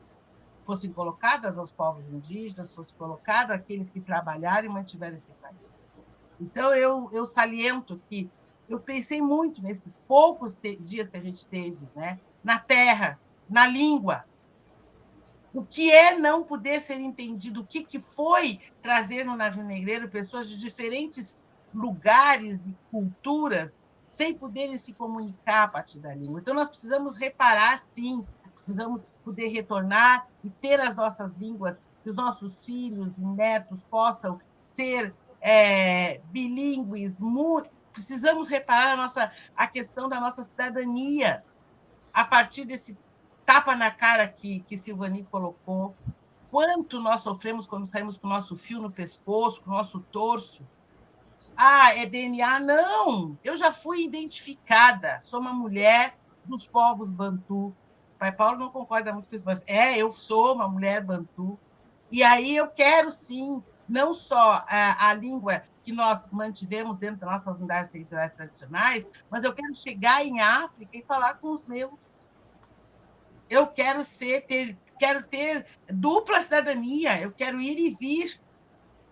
fossem colocadas aos povos indígenas, fossem colocadas àqueles que trabalharam e mantiveram esse país. Então, eu saliento que eu pensei muito nesses poucos dias que a gente teve, né? Na terra, na língua. O que é não poder ser entendido? O que foi trazer no navio negreiro pessoas de diferentes lugares e culturas sem poderem se comunicar a partir da língua? Então, nós precisamos reparar, sim, precisamos poder retornar e ter as nossas línguas, que os nossos filhos e netos possam ser bilíngues. Precisamos reparar a questão da nossa cidadania a partir desse tapa na cara que Silvani colocou. Quanto nós sofremos quando saímos com o nosso fio no pescoço, com o nosso torso. É DNA? Não! Eu já fui identificada, sou uma mulher dos povos bantu. O pai Paulo não concorda muito com isso, mas eu sou uma mulher bantu. E aí eu quero, sim, não só a língua que nós mantivemos dentro das nossas unidades territoriais tradicionais, mas eu quero chegar em África e falar com os meus. Eu quero ter dupla cidadania, eu quero ir e vir.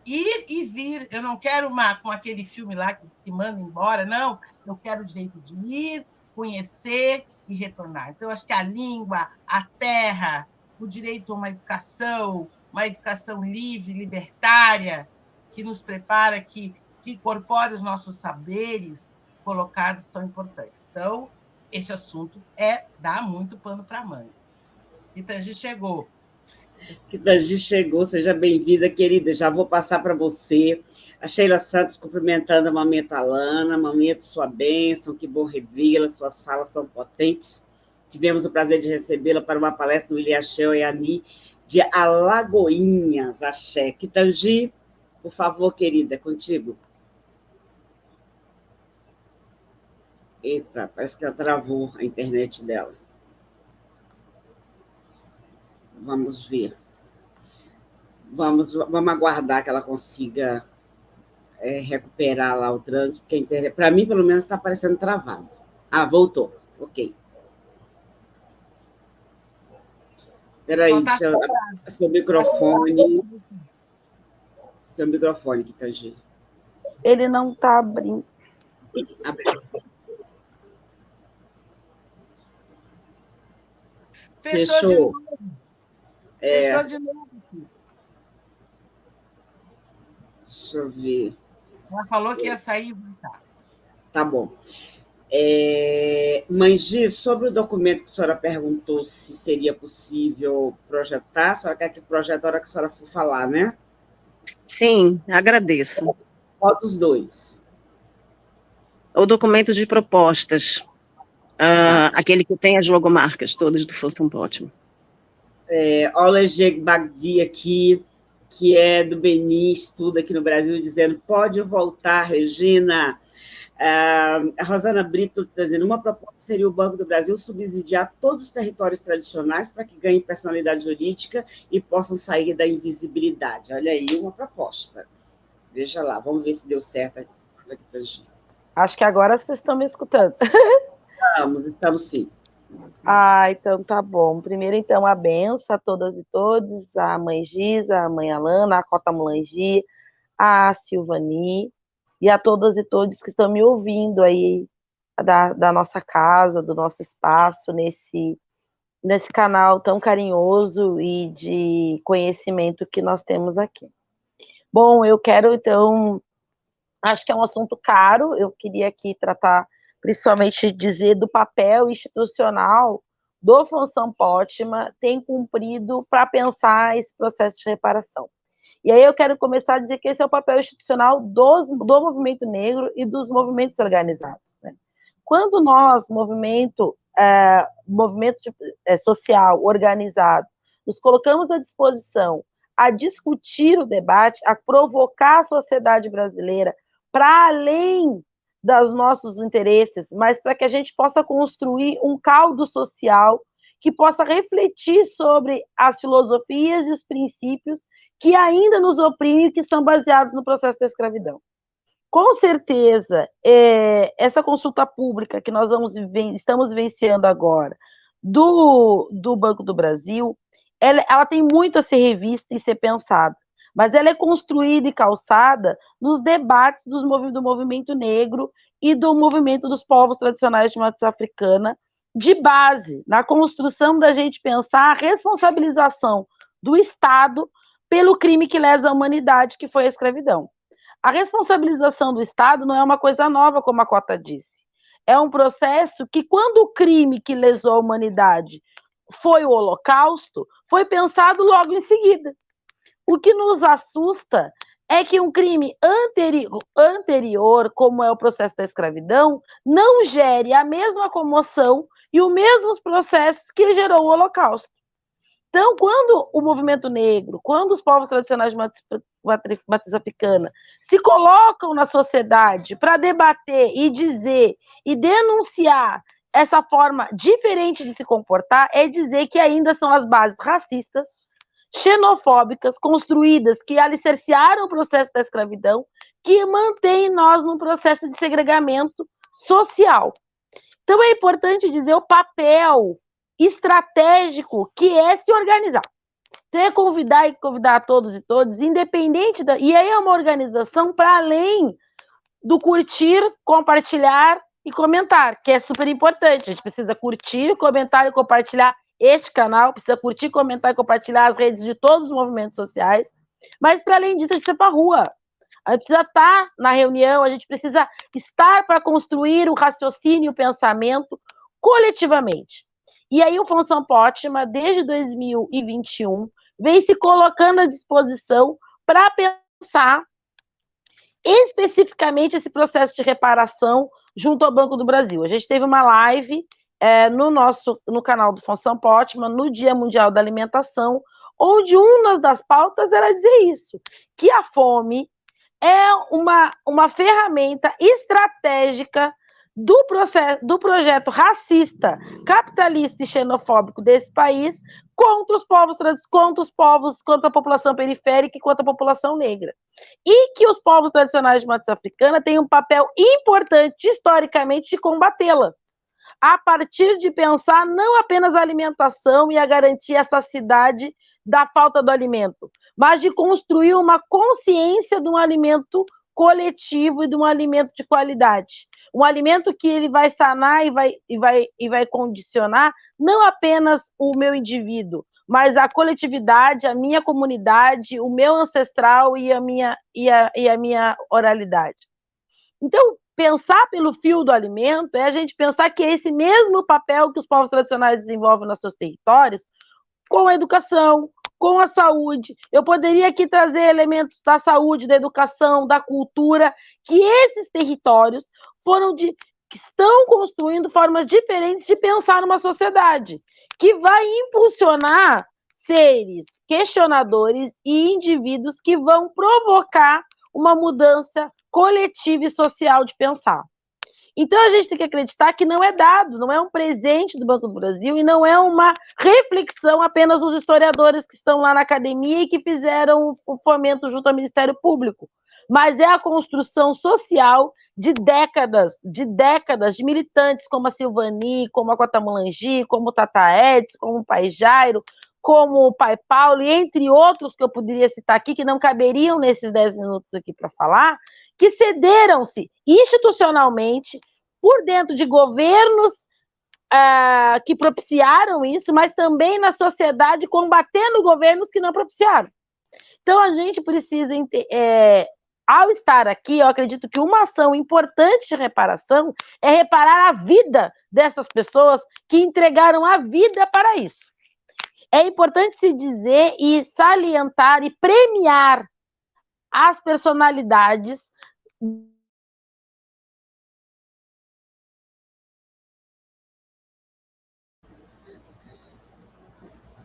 Ir e vir. Eu não quero com aquele filme lá que manda embora, não. Eu quero o direito de ir, conhecer e retornar. Então, acho que a língua, a terra, o direito a uma educação livre, libertária, que nos prepara, que incorpore os nossos saberes, colocados são importantes. Então, esse assunto dá muito pano para manga. Kitangi chegou. Kitangi chegou, seja bem-vinda, querida. Já vou passar para você. A Sheila Santos cumprimentando a Mameta Alana. Mameta, sua bênção, que bom revê-la, suas falas são potentes. Tivemos o prazer de recebê-la para uma palestra no Ilhachel e Ani de Alagoinhas, axé. Kitangi, por favor, querida, é contigo. Eita, parece que ela travou a internet dela. Vamos ver. Vamos aguardar que ela consiga recuperar lá o trânsito, porque a internet, para mim, pelo menos, está parecendo travado. Ah, voltou. Ok. Espera aí, seu microfone. Seu microfone, Kitangi. Ele não está abrindo. Fechou de novo. Fechou de novo. Deixa eu ver. Ela falou que ia sair e voltar. Tá bom. Mãe Gi, sobre o documento que a senhora perguntou se seria possível projetar, a senhora quer que projete a hora que a senhora for falar, né? Sim, agradeço. Qual dos dois? O documento de propostas. Aquele que tem as logomarcas todas do Fossum Ótimo. Oleg Bagdi aqui, que é do Benin, estuda aqui no Brasil, dizendo, pode voltar, Regina. A Rosana Brito está dizendo, uma proposta seria o Banco do Brasil subsidiar todos os territórios tradicionais para que ganhem personalidade jurídica e possam sair da invisibilidade. Olha aí, uma proposta. Veja lá, vamos ver se deu certo. Acho que agora vocês estão me escutando. Estamos sim. Então tá bom. Primeiro, então, a benção a todas e todos, a mãe Giza, a mãe Alana, a Cota Mulangi, a Silvani, e a todas e todos que estão me ouvindo aí da nossa casa, do nosso espaço, nesse canal tão carinhoso e de conhecimento que nós temos aqui. Bom, eu quero, então, acho que é um assunto caro, eu queria aqui tratar, principalmente dizer do papel institucional do Função Pótima tem cumprido para pensar esse processo de reparação. E aí eu quero começar a dizer que esse é o papel institucional do movimento negro e dos movimentos organizados, né? Quando nós, movimento social organizado, nos colocamos à disposição a discutir o debate, a provocar a sociedade brasileira para além dos nossos interesses, mas para que a gente possa construir um caldo social que possa refletir sobre as filosofias e os princípios que ainda nos oprimem e que são baseados no processo da escravidão. Com certeza, essa consulta pública que nós estamos vivenciando agora do Banco do Brasil, ela tem muito a ser revista e ser pensada, mas ela é construída e calçada nos debates do movimento negro e do movimento dos povos tradicionais de matriz africana, de base, na construção da gente pensar a responsabilização do Estado pelo crime que lesa a humanidade, que foi a escravidão. A responsabilização do Estado não é uma coisa nova, como a Cota disse. É um processo que, quando o crime que lesou a humanidade foi o Holocausto, foi pensado logo em seguida. O que nos assusta é que um crime anterior, como é o processo da escravidão, não gere a mesma comoção e os mesmos processos que gerou o Holocausto. Então, quando o movimento negro, quando os povos tradicionais de matriz africana se colocam na sociedade para debater e dizer e denunciar essa forma diferente de se comportar, é dizer que ainda são as bases racistas, xenofóbicas, construídas, que alicerciaram o processo da escravidão, que mantém nós num processo de segregamento social. Então, é importante dizer o papel estratégico que é se organizar. Então, é convidar a todos e todas, independente da... E aí é uma organização para além do curtir, compartilhar e comentar, que é super importante. A gente precisa curtir, comentar e compartilhar este canal, precisa curtir, comentar e compartilhar as redes de todos os movimentos sociais, mas, para além disso, a gente precisa para a rua. A gente precisa estar na reunião, a gente precisa estar para construir o raciocínio e o pensamento coletivamente. E aí o Função Pótima, desde 2021, vem se colocando à disposição para pensar especificamente esse processo de reparação junto ao Banco do Brasil. A gente teve uma live no canal do Função Pótima, no Dia Mundial da Alimentação, onde uma das pautas era dizer isso, que a fome é uma ferramenta estratégica do projeto racista, capitalista e xenofóbico desse país contra a população periférica e contra a população negra. E que os povos tradicionais de matriz africana têm um papel importante, historicamente, de combatê-la, a partir de pensar não apenas a alimentação e a garantir a saciedade da falta do alimento, mas de construir uma consciência de um alimento coletivo e de um alimento de qualidade. Um alimento que ele vai sanar e vai condicionar não apenas o meu indivíduo, mas a coletividade, a minha comunidade, o meu ancestral e a minha oralidade. Então, pensar pelo fio do alimento é a gente pensar que é esse mesmo papel que os povos tradicionais desenvolvem nos seus territórios, com a educação, com a saúde. Eu poderia aqui trazer elementos da saúde, da educação, da cultura, que esses territórios que estão construindo formas diferentes de pensar numa sociedade, que vai impulsionar seres questionadores e indivíduos que vão provocar uma mudança coletiva e social de pensar. Então, a gente tem que acreditar que não é dado, não é um presente do Banco do Brasil e não é uma reflexão apenas dos historiadores que estão lá na academia e que fizeram o fomento junto ao Ministério Público, mas é a construção social de décadas de militantes como a Silvani, como a Cotamulangi, como o Tata Edson, como o Pai Jairo, como o Pai Paulo, e entre outros que eu poderia citar aqui, que não caberiam nesses 10 minutos aqui para falar, que cederam-se institucionalmente por dentro de governos que propiciaram isso, mas também na sociedade combatendo governos que não propiciaram. Então, a gente precisa, ao estar aqui, eu acredito que uma ação importante de reparação é reparar a vida dessas pessoas que entregaram a vida para isso. É importante se dizer e salientar e premiar as personalidades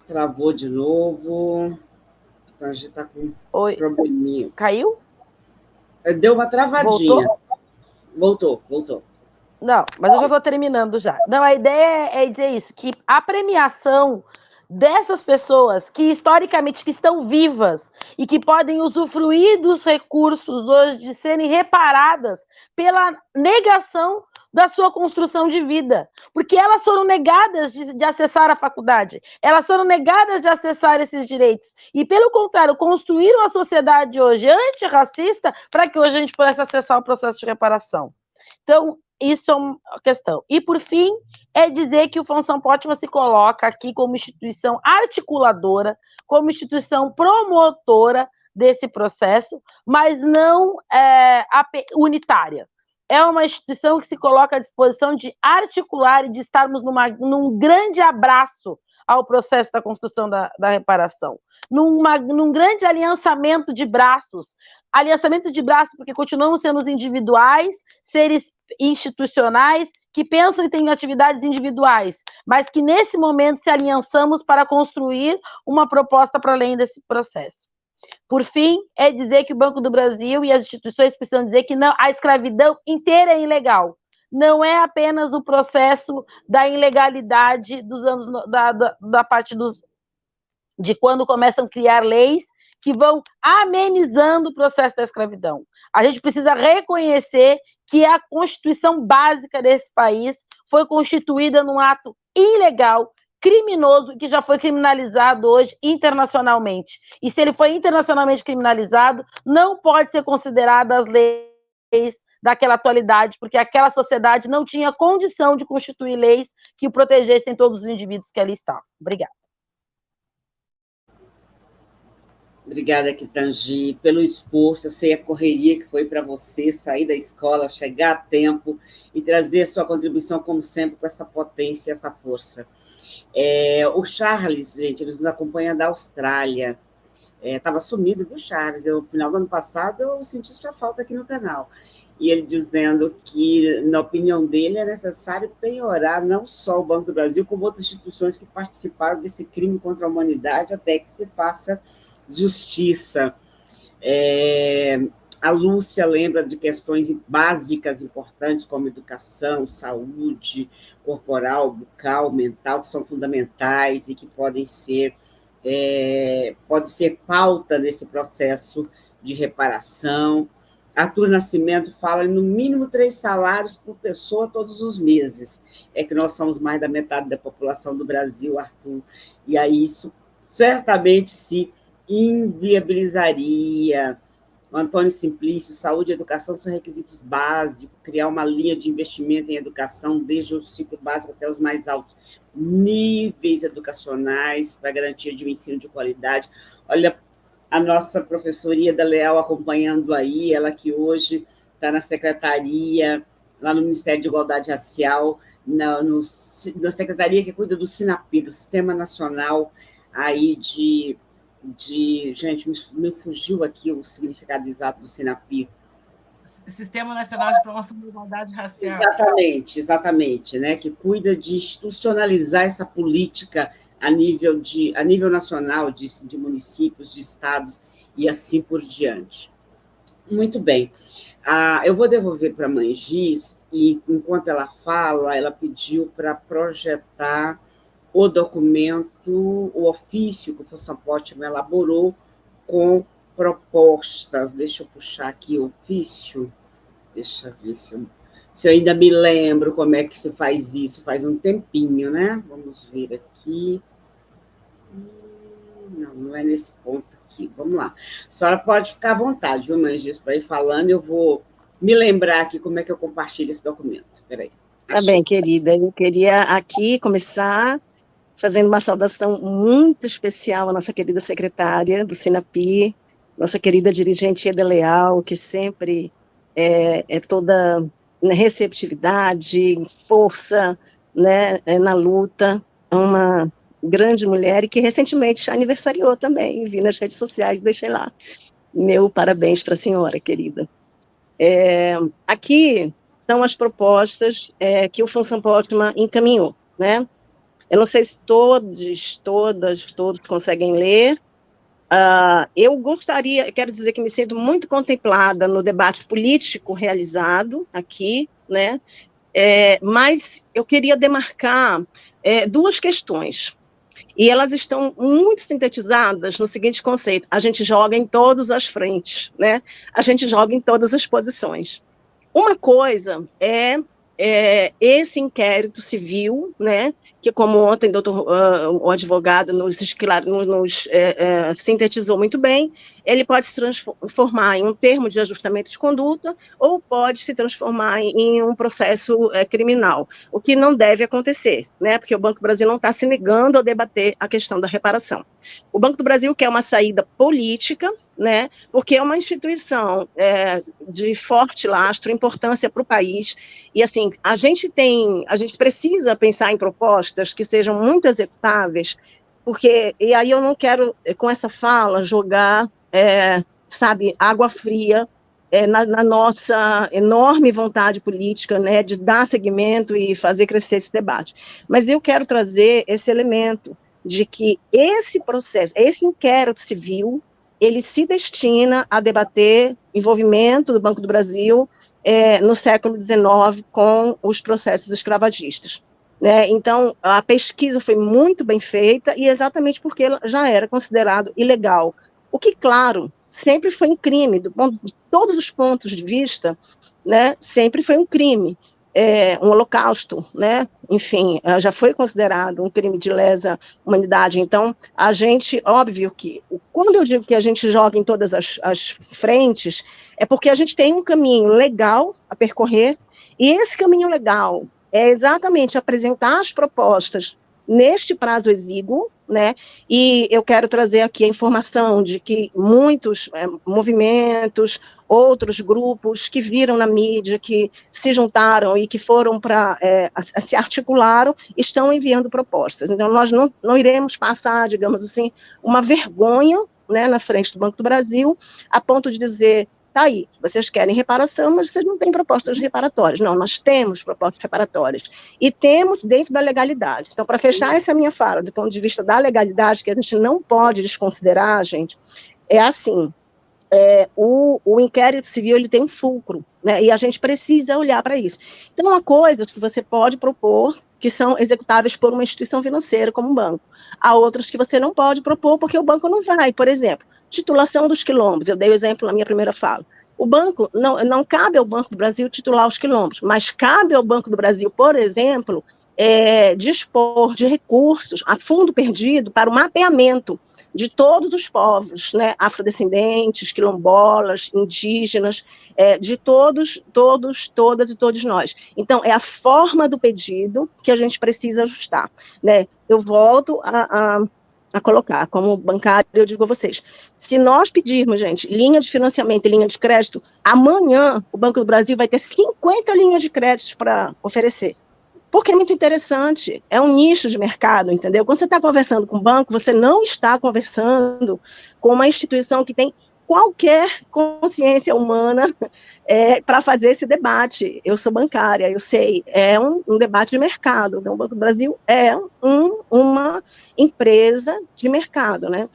Travou de novo. A gente está com um probleminha. Caiu? Deu uma travadinha. Voltou. Não, mas eu já estou terminando já. Não, a ideia é dizer isso, que a premiação dessas pessoas que historicamente que estão vivas e que podem usufruir dos recursos hoje de serem reparadas pela negação da sua construção de vida, porque elas foram negadas de acessar a faculdade, elas foram negadas de acessar esses direitos, e pelo contrário, construíram a sociedade hoje antirracista para que hoje a gente pudesse acessar o processo de reparação. Então, isso é uma questão. E, por fim, é dizer que o Função Pótima se coloca aqui como instituição articuladora, como instituição promotora desse processo, mas não unitária. É uma instituição que se coloca à disposição de articular e de estarmos num grande abraço ao processo da construção da reparação, num grande aliançamento de braços porque continuamos sendo os individuais, seres institucionais que pensam e têm atividades individuais, mas que nesse momento se aliançamos para construir uma proposta para além desse processo. Por fim, é dizer que o Banco do Brasil e as instituições precisam dizer que não, a escravidão inteira é ilegal. Não é apenas o processo da ilegalidade dos anos da parte de quando começam a criar leis que vão amenizando o processo da escravidão. A gente precisa reconhecer que a Constituição básica desse país foi constituída num ato ilegal, criminoso, que já foi criminalizado hoje internacionalmente. E se ele foi internacionalmente criminalizado, não pode ser considerado as leis daquela atualidade, porque aquela sociedade não tinha condição de constituir leis que protegessem todos os indivíduos que ali estavam. Obrigada. Obrigada, Kitangi, pelo esforço. Eu sei a correria que foi para você sair da escola, chegar a tempo e trazer sua contribuição, como sempre, com essa potência, essa força. O Charles, gente, ele nos acompanha da Austrália. Estava sumido, viu, Charles? No final do ano passado, eu senti sua falta aqui no canal. E ele dizendo que, na opinião dele, é necessário penhorar não só o Banco do Brasil, como outras instituições que participaram desse crime contra a humanidade, até que se faça justiça. A Lúcia lembra de questões básicas importantes, como educação, saúde corporal, bucal, mental, que são fundamentais e que podem ser pode ser pauta nesse processo de reparação. Arthur Nascimento fala em no mínimo 3 salários por pessoa todos os meses. É que nós somos mais da metade da população do Brasil, Arthur, e aí isso certamente se inviabilizaria. O Antônio Simplício, saúde e educação são requisitos básicos, criar uma linha de investimento em educação, desde o ciclo básico até os mais altos níveis educacionais, para garantia de um ensino de qualidade. Olha, a nossa professora Ieda Leal acompanhando aí, ela que hoje está na secretaria, lá no Ministério de Igualdade Racial, na secretaria que cuida do SINAPI, do Sistema Nacional aí gente, me fugiu aqui o significado exato do SINAPI. Sistema Nacional de Promoção da Igualdade Racial. Exatamente, né? Que cuida de institucionalizar essa política a nível nacional, de municípios, de estados e assim por diante. Muito bem. Eu vou devolver para a Mangis, e enquanto ela fala, ela pediu para projetar o documento, o ofício que o FONSAPORT elaborou com propostas. Deixa eu puxar aqui o ofício. Deixa eu ver se eu ainda me lembro como é que se faz isso. Faz um tempinho, né? Vamos ver aqui. Não é nesse ponto aqui. Vamos lá. A senhora pode ficar à vontade, viu, Mangis, para ir falando. Eu vou me lembrar aqui como é que eu compartilho esse documento. Espera aí. Tá bem, querida. Eu queria aqui começar fazendo uma saudação muito especial à nossa querida secretária do SINAPI, nossa querida dirigente Ieda Leal, que sempre é toda receptividade, força, né, na luta, uma grande mulher e que recentemente aniversariou também, vi nas redes sociais, deixei lá. Meu parabéns para a senhora, querida. Aqui estão as propostas que o FONSAPORT encaminhou, né? Eu não sei se todos conseguem ler. Eu quero dizer que me sinto muito contemplada no debate político realizado aqui, né? Mas eu queria demarcar 2 questões, e elas estão muito sintetizadas no seguinte conceito: a gente joga em todas as frentes, né? A gente joga em todas as posições. Uma coisa é esse inquérito civil, né, que, como ontem o advogado nos sintetizou muito bem, ele pode se transformar em um termo de ajustamento de conduta ou pode se transformar em um processo criminal, o que não deve acontecer, né, porque o Banco do Brasil não está se negando a debater a questão da reparação. O Banco do Brasil quer uma saída política, né, porque é uma instituição de forte lastro, importância para o país, e assim, a gente precisa pensar em propostas que sejam muito executáveis, porque, e aí eu não quero, com essa fala, jogar, água fria na nossa enorme vontade política, né, de dar seguimento e fazer crescer esse debate. Mas eu quero trazer esse elemento de que esse processo, esse inquérito civil, ele se destina a debater envolvimento do Banco do Brasil no século XIX com os processos escravagistas, né? Então, a pesquisa foi muito bem feita, e exatamente porque ela já era considerado ilegal, o que, claro, sempre foi um crime, de todos os pontos de vista, né? Sempre foi um crime. Um holocausto, né? Enfim, já foi considerado um crime de lesa humanidade. Então, a gente, óbvio que, quando eu digo que a gente joga em todas as frentes, é porque a gente tem um caminho legal a percorrer, e esse caminho legal é exatamente apresentar as propostas neste prazo exíguo, né? E eu quero trazer aqui a informação de que muitos movimentos, outros grupos que viram na mídia, que se juntaram e que foram se articularam, estão enviando propostas. Então, nós não iremos passar, digamos assim, uma vergonha, né, na frente do Banco do Brasil, a ponto de dizer, tá aí, vocês querem reparação, mas vocês não têm propostas reparatórias. Não, nós temos propostas reparatórias. E temos dentro da legalidade. Então, para fechar essa minha fala, do ponto de vista da legalidade, que a gente não pode desconsiderar, gente, é assim, o inquérito civil ele tem um fulcro, né, e a gente precisa olhar para isso. Então, há coisas que você pode propor que são executáveis por uma instituição financeira, como um banco. Há outras que você não pode propor porque o banco não vai. Por exemplo, titulação dos quilombos, eu dei o exemplo na minha primeira fala. O banco, não cabe ao Banco do Brasil titular os quilombos, mas cabe ao Banco do Brasil, por exemplo, dispor de recursos a fundo perdido para o mapeamento de todos os povos, né, afrodescendentes, quilombolas, indígenas, de todas e todos nós. Então, é a forma do pedido que a gente precisa ajustar, né? Eu volto a colocar, como bancário, eu digo a vocês, se nós pedirmos, gente, linha de financiamento e linha de crédito, amanhã o Banco do Brasil vai ter 50 linhas de créditos para oferecer. Porque é muito interessante, é um nicho de mercado, entendeu? Quando você está conversando com o banco, você não está conversando com uma instituição que tem qualquer consciência humana para fazer esse debate. Eu sou bancária, eu sei, é um debate de mercado. Então, o Banco do Brasil é uma empresa de mercado, né?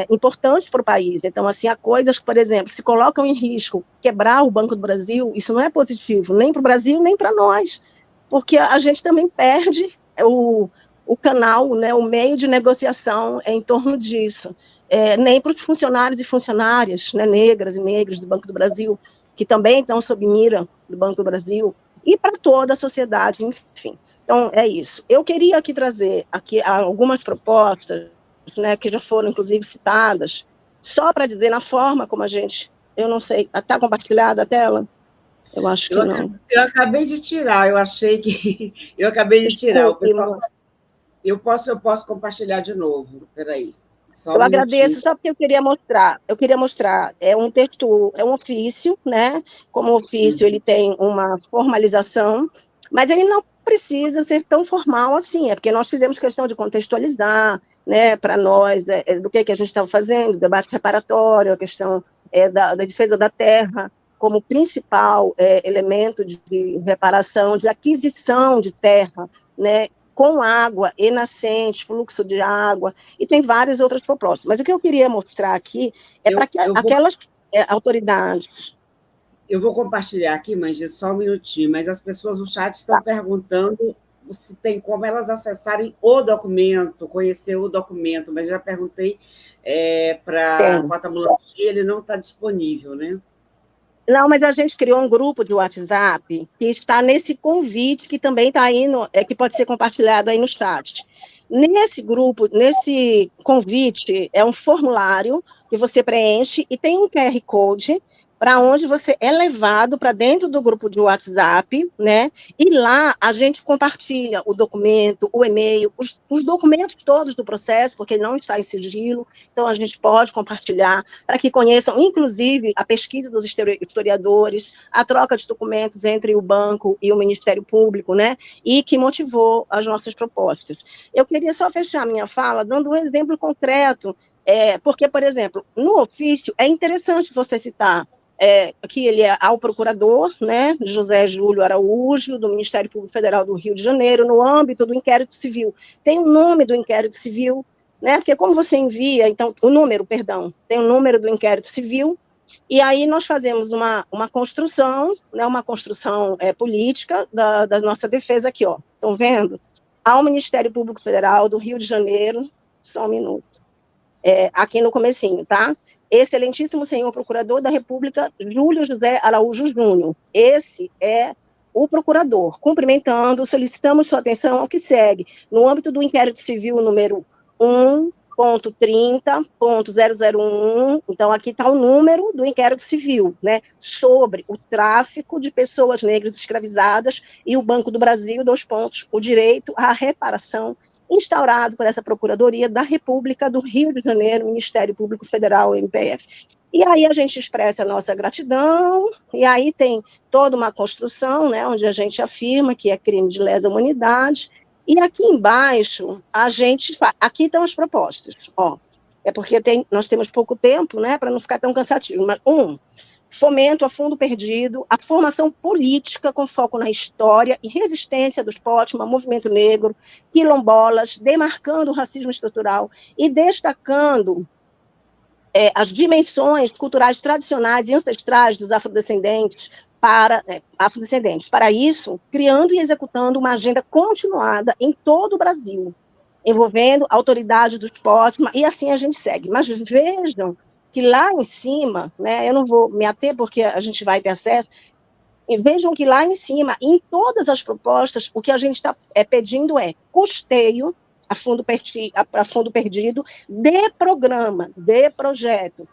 Importante para o país. Então, assim, há coisas que, por exemplo, se colocam em risco quebrar o Banco do Brasil, isso não é positivo, nem para o Brasil, nem para nós, porque a gente também perde o canal, né, o meio de negociação em torno disso. Nem para os funcionários e funcionárias, né, negras e negros do Banco do Brasil, que também estão sob mira do Banco do Brasil, e para toda a sociedade, enfim. Então, é isso. Eu queria aqui trazer aqui algumas propostas, né, que já foram, inclusive, citadas, só para dizer na forma como a gente, eu não sei, está compartilhada a tela? Eu acho que não. Eu acabei de tirar, eu achei que... Eu acabei de tirar. O pessoal... eu posso compartilhar de novo, espera aí. Eu agradeço, só porque eu queria mostrar, é um texto, é um ofício, né? Como ofício, ele tem uma formalização, mas ele não precisa ser tão formal assim, porque nós fizemos questão de contextualizar, né, para nós, do que a gente estava fazendo, debate reparatório, a questão da defesa da terra, como principal elemento de reparação, de aquisição de terra, né, com água e nascente, fluxo de água, e tem várias outras propostas. Mas o que eu queria mostrar aqui é para que aquelas autoridades... Eu vou compartilhar aqui, Mangi, só um minutinho, mas as pessoas no chat estão perguntando se tem como elas acessarem o documento, conhecer o documento, mas já perguntei para a Cota Mulangi, ele não está disponível, né? Não, mas a gente criou um grupo de WhatsApp que está nesse convite, que também está aí, que pode ser compartilhado aí no chat. Nesse grupo, nesse convite, é um formulário que você preenche e tem um QR Code para onde você é levado para dentro do grupo de WhatsApp, né? E lá a gente compartilha o documento, o e-mail, os documentos todos do processo, porque ele não está em sigilo, então a gente pode compartilhar para que conheçam, inclusive, a pesquisa dos historiadores, a troca de documentos entre o banco e o Ministério Público, né? E que motivou as nossas propostas. Eu queria só fechar a minha fala dando um exemplo concreto, porque, por exemplo, no ofício, é interessante você citar que ele é ao procurador, né, José Júlio Araújo, do Ministério Público Federal do Rio de Janeiro, no âmbito do inquérito civil. Tem o nome do inquérito civil, né, porque como você envia, então, tem o número do inquérito civil, e aí nós fazemos uma construção, né, uma construção política da nossa defesa aqui, ó. Estão vendo? Ao Ministério Público Federal do Rio de Janeiro, só um minuto, aqui no comecinho, tá? Excelentíssimo senhor procurador da República, Júlio José Araújo Júnior. Esse é o procurador. Cumprimentando, solicitamos sua atenção ao que segue. No âmbito do inquérito civil número .30.001, então aqui está o número do inquérito civil, né, sobre o tráfico de pessoas negras escravizadas e o Banco do Brasil, o direito à reparação, instaurado por essa Procuradoria da República do Rio de Janeiro, Ministério Público Federal, MPF. E aí a gente expressa a nossa gratidão, e aí tem toda uma construção, né, onde a gente afirma que é crime de lesa humanidade. E aqui embaixo, aqui estão as propostas, ó, é porque nós temos pouco tempo, né, para não ficar tão cansativo, mas fomento a fundo perdido, a formação política com foco na história e resistência dos POTMA, movimento negro, quilombolas, demarcando o racismo estrutural e destacando as dimensões culturais tradicionais e ancestrais dos afrodescendentes, para isso, criando e executando uma agenda continuada em todo o Brasil, envolvendo autoridades dos POTMA, e assim a gente segue. Mas vejam que lá em cima, né, eu não vou me ater porque a gente vai ter acesso, e vejam que lá em cima, em todas as propostas, o que a gente está pedindo é custeio a fundo perdido de programa, de projeto,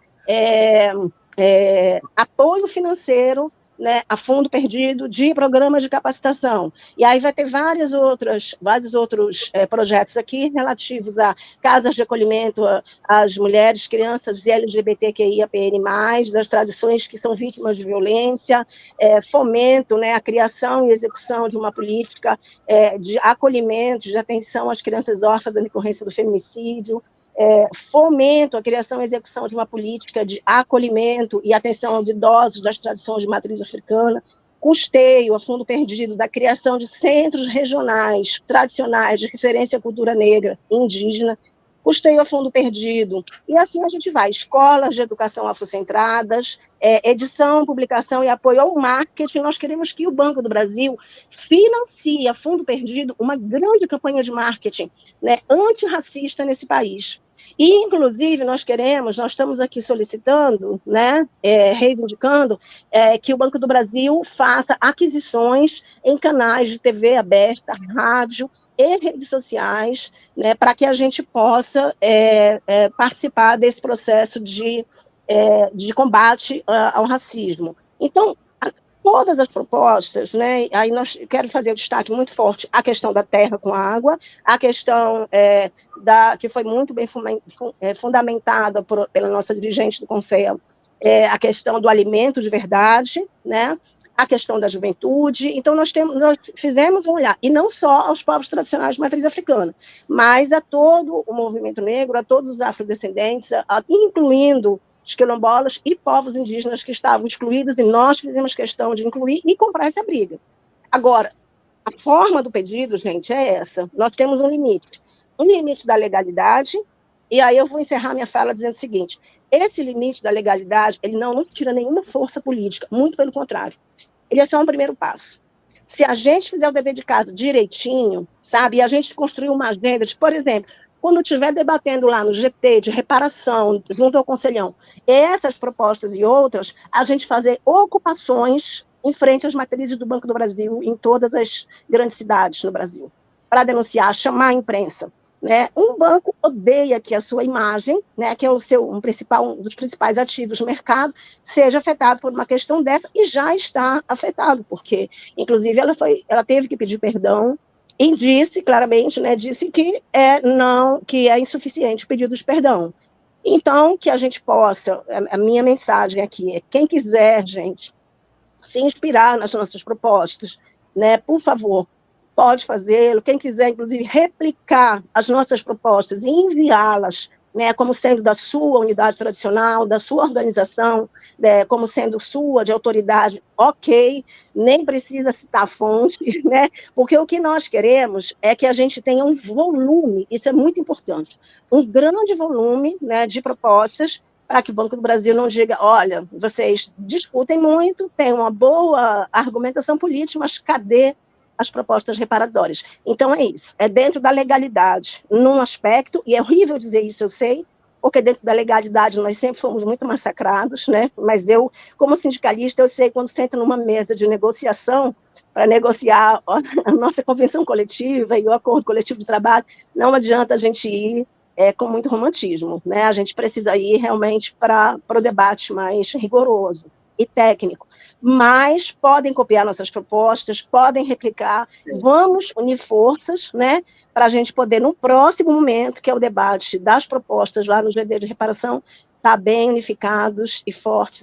apoio financeiro, né, a fundo perdido de programas de capacitação. E aí vai ter vários outros projetos aqui relativos a casas de acolhimento às mulheres, crianças e LGBTQIAPN+, das tradições que são vítimas de violência, fomento, né, a criação e execução de uma política de acolhimento, de atenção às crianças órfãs em decorrência do feminicídio, fomento a criação e execução de uma política de acolhimento e atenção aos idosos das tradições de matriz africana, custeio a fundo perdido da criação de centros regionais tradicionais de referência à cultura negra e indígena, custeio a fundo perdido, e assim a gente vai, escolas de educação afrocentradas, edição, publicação e apoio ao marketing. Nós queremos que o Banco do Brasil financie a fundo perdido uma grande campanha de marketing, né, antirracista nesse país. E, inclusive, nós estamos aqui solicitando, né, reivindicando que o Banco do Brasil faça aquisições em canais de TV aberta, rádio e redes sociais, né, para que a gente possa participar desse processo de combate ao racismo. Então, todas as propostas, né, aí quero fazer o destaque muito forte a questão da terra com água, a questão que foi muito bem fundamentada pela nossa dirigente do Conselho, a questão do alimento de verdade, né, a questão da juventude. Então, nós fizemos um olhar, e não só aos povos tradicionais de matriz africana, mas a todo o movimento negro, a todos os afrodescendentes, incluindo os quilombolas e povos indígenas que estavam excluídos, e nós fizemos questão de incluir e comprar essa briga. Agora, a forma do pedido, gente, é essa. Nós temos um limite da legalidade, e aí eu vou encerrar minha fala dizendo o seguinte: esse limite da legalidade, ele não nos tira nenhuma força política, muito pelo contrário. Ele é só um primeiro passo. Se a gente fizer o dever de casa direitinho, sabe, e a gente construir uma agenda de, por exemplo, quando estiver debatendo lá no GT de reparação, junto ao Conselhão, essas propostas e outras, a gente fazer ocupações em frente às matrizes do Banco do Brasil, em todas as grandes cidades no Brasil, para denunciar, chamar a imprensa. Né? Um banco odeia que a sua imagem, né, que é um dos principais ativos do mercado, seja afetado por uma questão dessa, e já está afetado, porque, inclusive, ela teve que pedir perdão, e disse claramente, né, que é insuficiente o pedido de perdão. Então, que a gente possa, a minha mensagem aqui é: quem quiser, gente, se inspirar nas nossas propostas, né, por favor, pode fazê-lo. Quem quiser, inclusive, replicar as nossas propostas e enviá-las, né, como sendo da sua unidade tradicional, da sua organização, como sendo sua, de autoridade, ok, nem precisa citar a fonte, né, porque o que nós queremos é que a gente tenha um volume, isso é muito importante, um grande volume, né, de propostas, para que o Banco do Brasil não diga: olha, vocês discutem muito, tem uma boa argumentação política, mas cadê as propostas reparatórias? Então é isso, é dentro da legalidade, num aspecto, e é horrível dizer isso, eu sei, porque dentro da legalidade nós sempre fomos muito massacrados, né? Mas eu, como sindicalista, eu sei quando sento numa mesa de negociação, para negociar a nossa convenção coletiva e o acordo coletivo de trabalho, não adianta a gente ir com muito romantismo, né? A gente precisa ir realmente para o debate mais rigoroso e técnico. Mas podem copiar nossas propostas, podem replicar, vamos unir forças, né? Para a gente poder, no próximo momento, que é o debate das propostas lá no GD de reparação, estar bem unificados e fortes.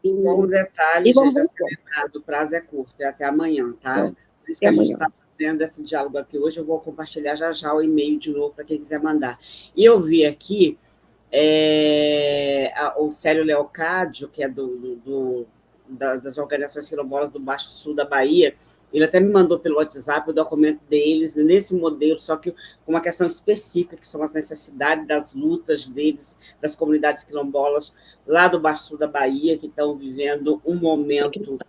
Com um detalhe, gente, já ser lembrado, o prazo é curto, é até amanhã, tá? Por isso que a gente está fazendo esse diálogo aqui hoje. Eu vou compartilhar já o e-mail de novo para quem quiser mandar. E eu vi aqui o Célio Leocádio, que é das organizações quilombolas do Baixo Sul da Bahia. Ele até me mandou pelo WhatsApp o documento deles, nesse modelo, só que com uma questão específica, que são as necessidades das lutas deles, das comunidades quilombolas lá do Baixo Sul da Bahia, que estão vivendo um momento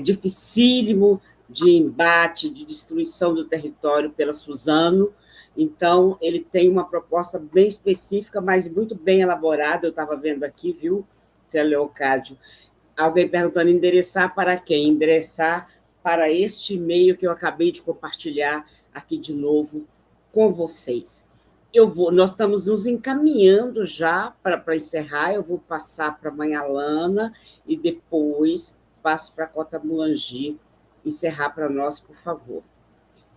dificílimo de embate, de destruição do território pela Suzano. Então, ele tem uma proposta bem específica, mas muito bem elaborada. Eu estava vendo aqui, viu, Célio Leocádio? Alguém perguntando, endereçar para quem? Endereçar para este e-mail que eu acabei de compartilhar aqui de novo com vocês. Nós estamos nos encaminhando já para encerrar. Eu vou passar para a mãe Alana e depois passo para a Cota Muangi encerrar para nós, por favor.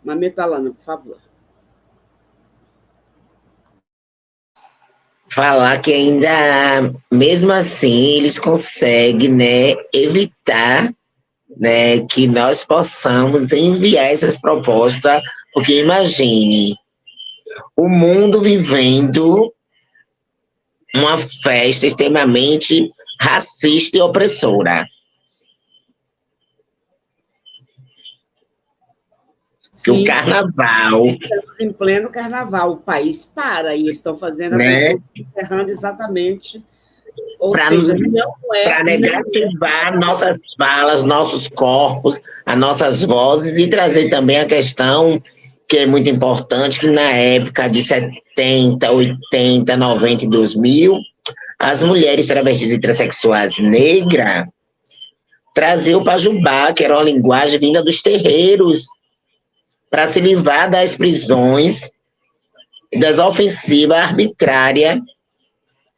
Mameto Alana, por favor. Falar que ainda, mesmo assim, eles conseguem, né, evitar, né, que nós possamos enviar essas propostas, porque imagine, o mundo vivendo uma festa extremamente racista e opressora. Que o carnaval... Estamos em pleno carnaval, o país para, e eles estão fazendo a pessoa encerrando exatamente... Para negativar nossas falas, nossos corpos, as nossas vozes, e trazer também a questão que é muito importante, que na época de 70, 80, 90 e 2000, as mulheres travestis e transexuais negras traziam o pajubá, que era uma linguagem vinda dos terreiros, para se livrar das prisões, das ofensivas arbitrárias,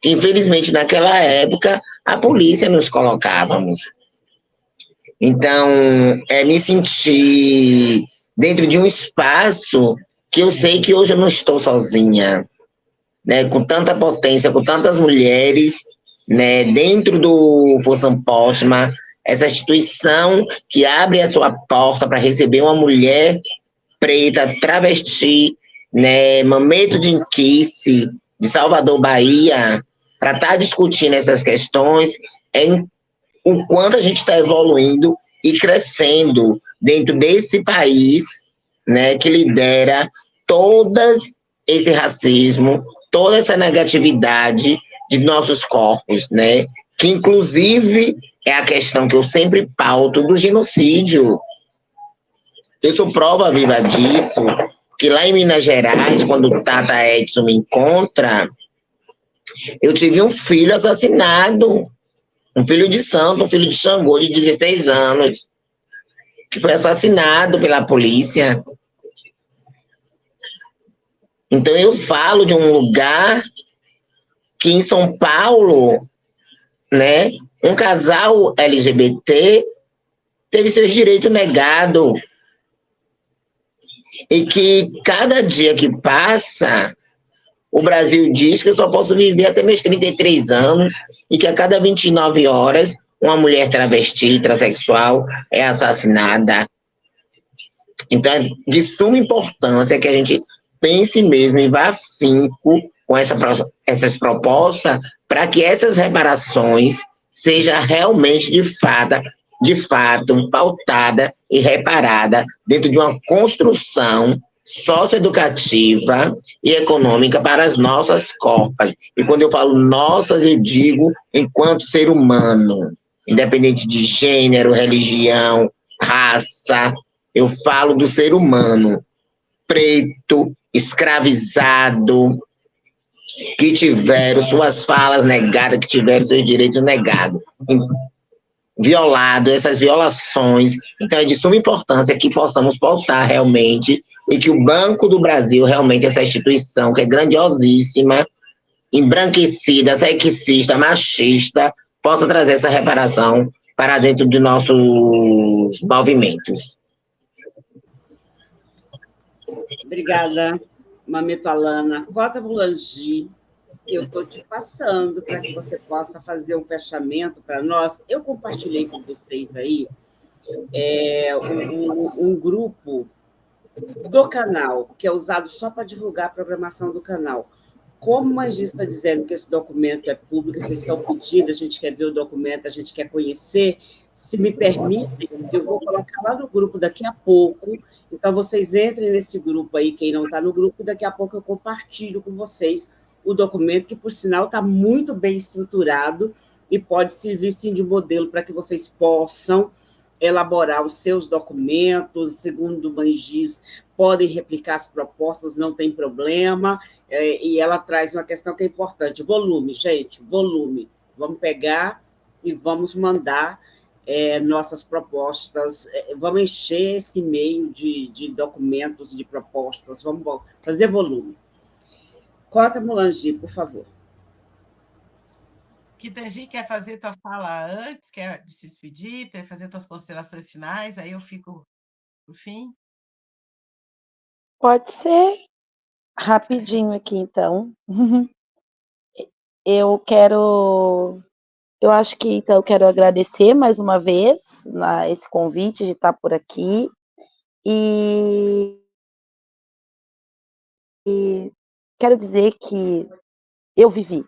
que infelizmente naquela época a polícia nos colocávamos. Então, me sentir dentro de um espaço que eu sei que hoje eu não estou sozinha, né, com tanta potência, com tantas mulheres, né, dentro do Força Póstuma, essa instituição que abre a sua porta para receber uma mulher preta, travesti, né, Mameto de Inquice, de Salvador, Bahia, para estar discutindo essas questões, o quanto a gente está evoluindo e crescendo dentro desse país, né, que lidera todo esse racismo, toda essa negatividade de nossos corpos, né, que inclusive é a questão que eu sempre pauto do genocídio. Eu sou prova viva disso, que lá em Minas Gerais, quando o Tata Edson me encontra, eu tive um filho assassinado, um filho de santo, um filho de Xangô, de 16 anos, que foi assassinado pela polícia. Então, eu falo de um lugar que em São Paulo, né, um casal LGBT teve seus direitos negados. E que cada dia que passa, o Brasil diz que eu só posso viver até meus 33 anos e que a cada 29 horas uma mulher travesti, transexual é assassinada. Então, é de suma importância que a gente pense mesmo e vá afinco com essas propostas para que essas reparações sejam realmente, de fato, pautada e reparada dentro de uma construção socioeducativa e econômica para as nossas corpas. E quando eu falo nossas, eu digo enquanto ser humano, independente de gênero, religião, raça, eu falo do ser humano preto, escravizado, que tiveram suas falas negadas, que tiveram seus direitos negados, violado, essas violações. Então, é de suma importância que possamos pautar realmente e que o Banco do Brasil, realmente essa instituição que é grandiosíssima, embranquecida, sexista, machista, possa trazer essa reparação para dentro de nossos movimentos. Obrigada, Mamito Alana. Cota Mulangi, eu estou te passando para que você possa fazer um fechamento para nós. Eu compartilhei com vocês aí um grupo do canal, que é usado só para divulgar a programação do canal. Como a Angie está dizendo que esse documento é público, vocês estão pedindo, a gente quer ver o documento, a gente quer conhecer, se me permitem, eu vou colocar lá no grupo daqui a pouco, então vocês entrem nesse grupo aí, quem não está no grupo, daqui a pouco eu compartilho com vocês o documento, que, por sinal, está muito bem estruturado e pode servir, sim, de modelo para que vocês possam elaborar os seus documentos, segundo o Mangis, podem replicar as propostas, não tem problema, e ela traz uma questão que é importante, volume, gente, volume. Vamos pegar e vamos mandar nossas propostas, vamos encher esse e-mail de documentos, de propostas, vamos fazer volume. Cota Mulangi, por favor. Kitangi, quer fazer tua fala antes, quer se despedir, quer fazer tuas considerações finais, aí eu fico no fim? Pode ser rapidinho aqui, então. Eu acho que então eu quero agradecer mais uma vez esse convite de estar por aqui e quero dizer que eu vivi.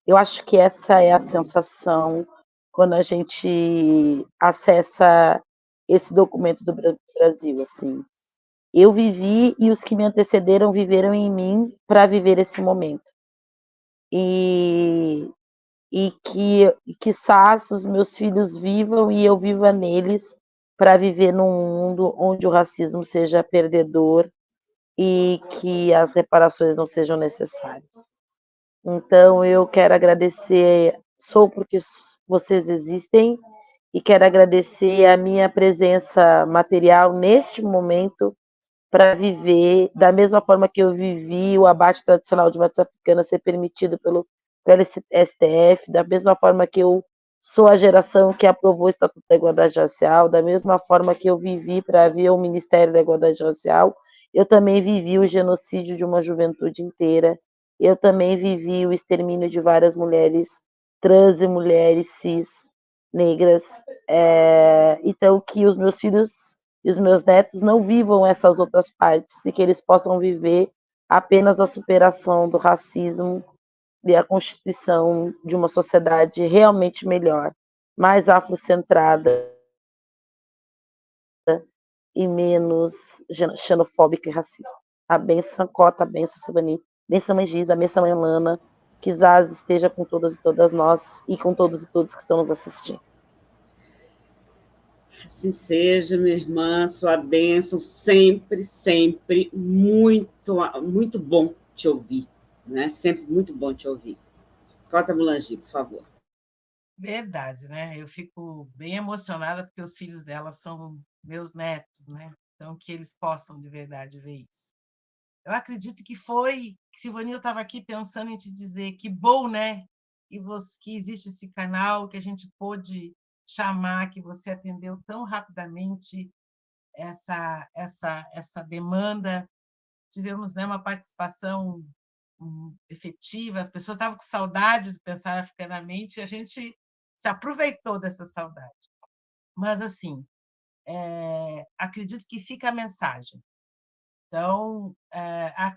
Eu acho que essa é a sensação quando a gente acessa esse documento do Brasil, assim. Eu vivi e os que me antecederam viveram em mim para viver esse momento. E quiçás os meus filhos vivam e eu viva neles para viver num mundo onde o racismo seja perdedor e que as reparações não sejam necessárias. Então, eu quero agradecer, sou porque vocês existem, e quero agradecer a minha presença material neste momento para viver da mesma forma que eu vivi o abate tradicional de matriz africana ser permitido pelo STF, da mesma forma que eu sou a geração que aprovou o Estatuto da Igualdade Racial, da mesma forma que eu vivi para ver o Ministério da Igualdade Racial, eu também vivi o genocídio de uma juventude inteira, eu também vivi o extermínio de várias mulheres trans e mulheres cis negras, então que os meus filhos e os meus netos não vivam essas outras partes e que eles possam viver apenas a superação do racismo e a constituição de uma sociedade realmente melhor, mais afrocentrada e menos xenofóbica e racista. A benção Cota, a benção Sabani, benção Mangisa, a benção Elana, que Zaz esteja com todas e todas nós e com todos e todos que estão nos assistindo. Assim seja, minha irmã, sua bênção, sempre, sempre, muito, muito bom te ouvir, né? Sempre muito bom te ouvir. Cota Mulangi, por favor. Verdade, né? Eu fico bem emocionada porque os filhos dela são meus netos, né? Então, que eles possam, de verdade, ver isso. Eu acredito que Silvanil estava aqui pensando em te dizer que bom, né? Que existe esse canal, que a gente pôde chamar, que você atendeu tão rapidamente essa demanda. Tivemos, né, uma participação efetiva, as pessoas estavam com saudade de pensar africanamente e a gente se aproveitou dessa saudade. Mas, assim, acredito que fica a mensagem. Então,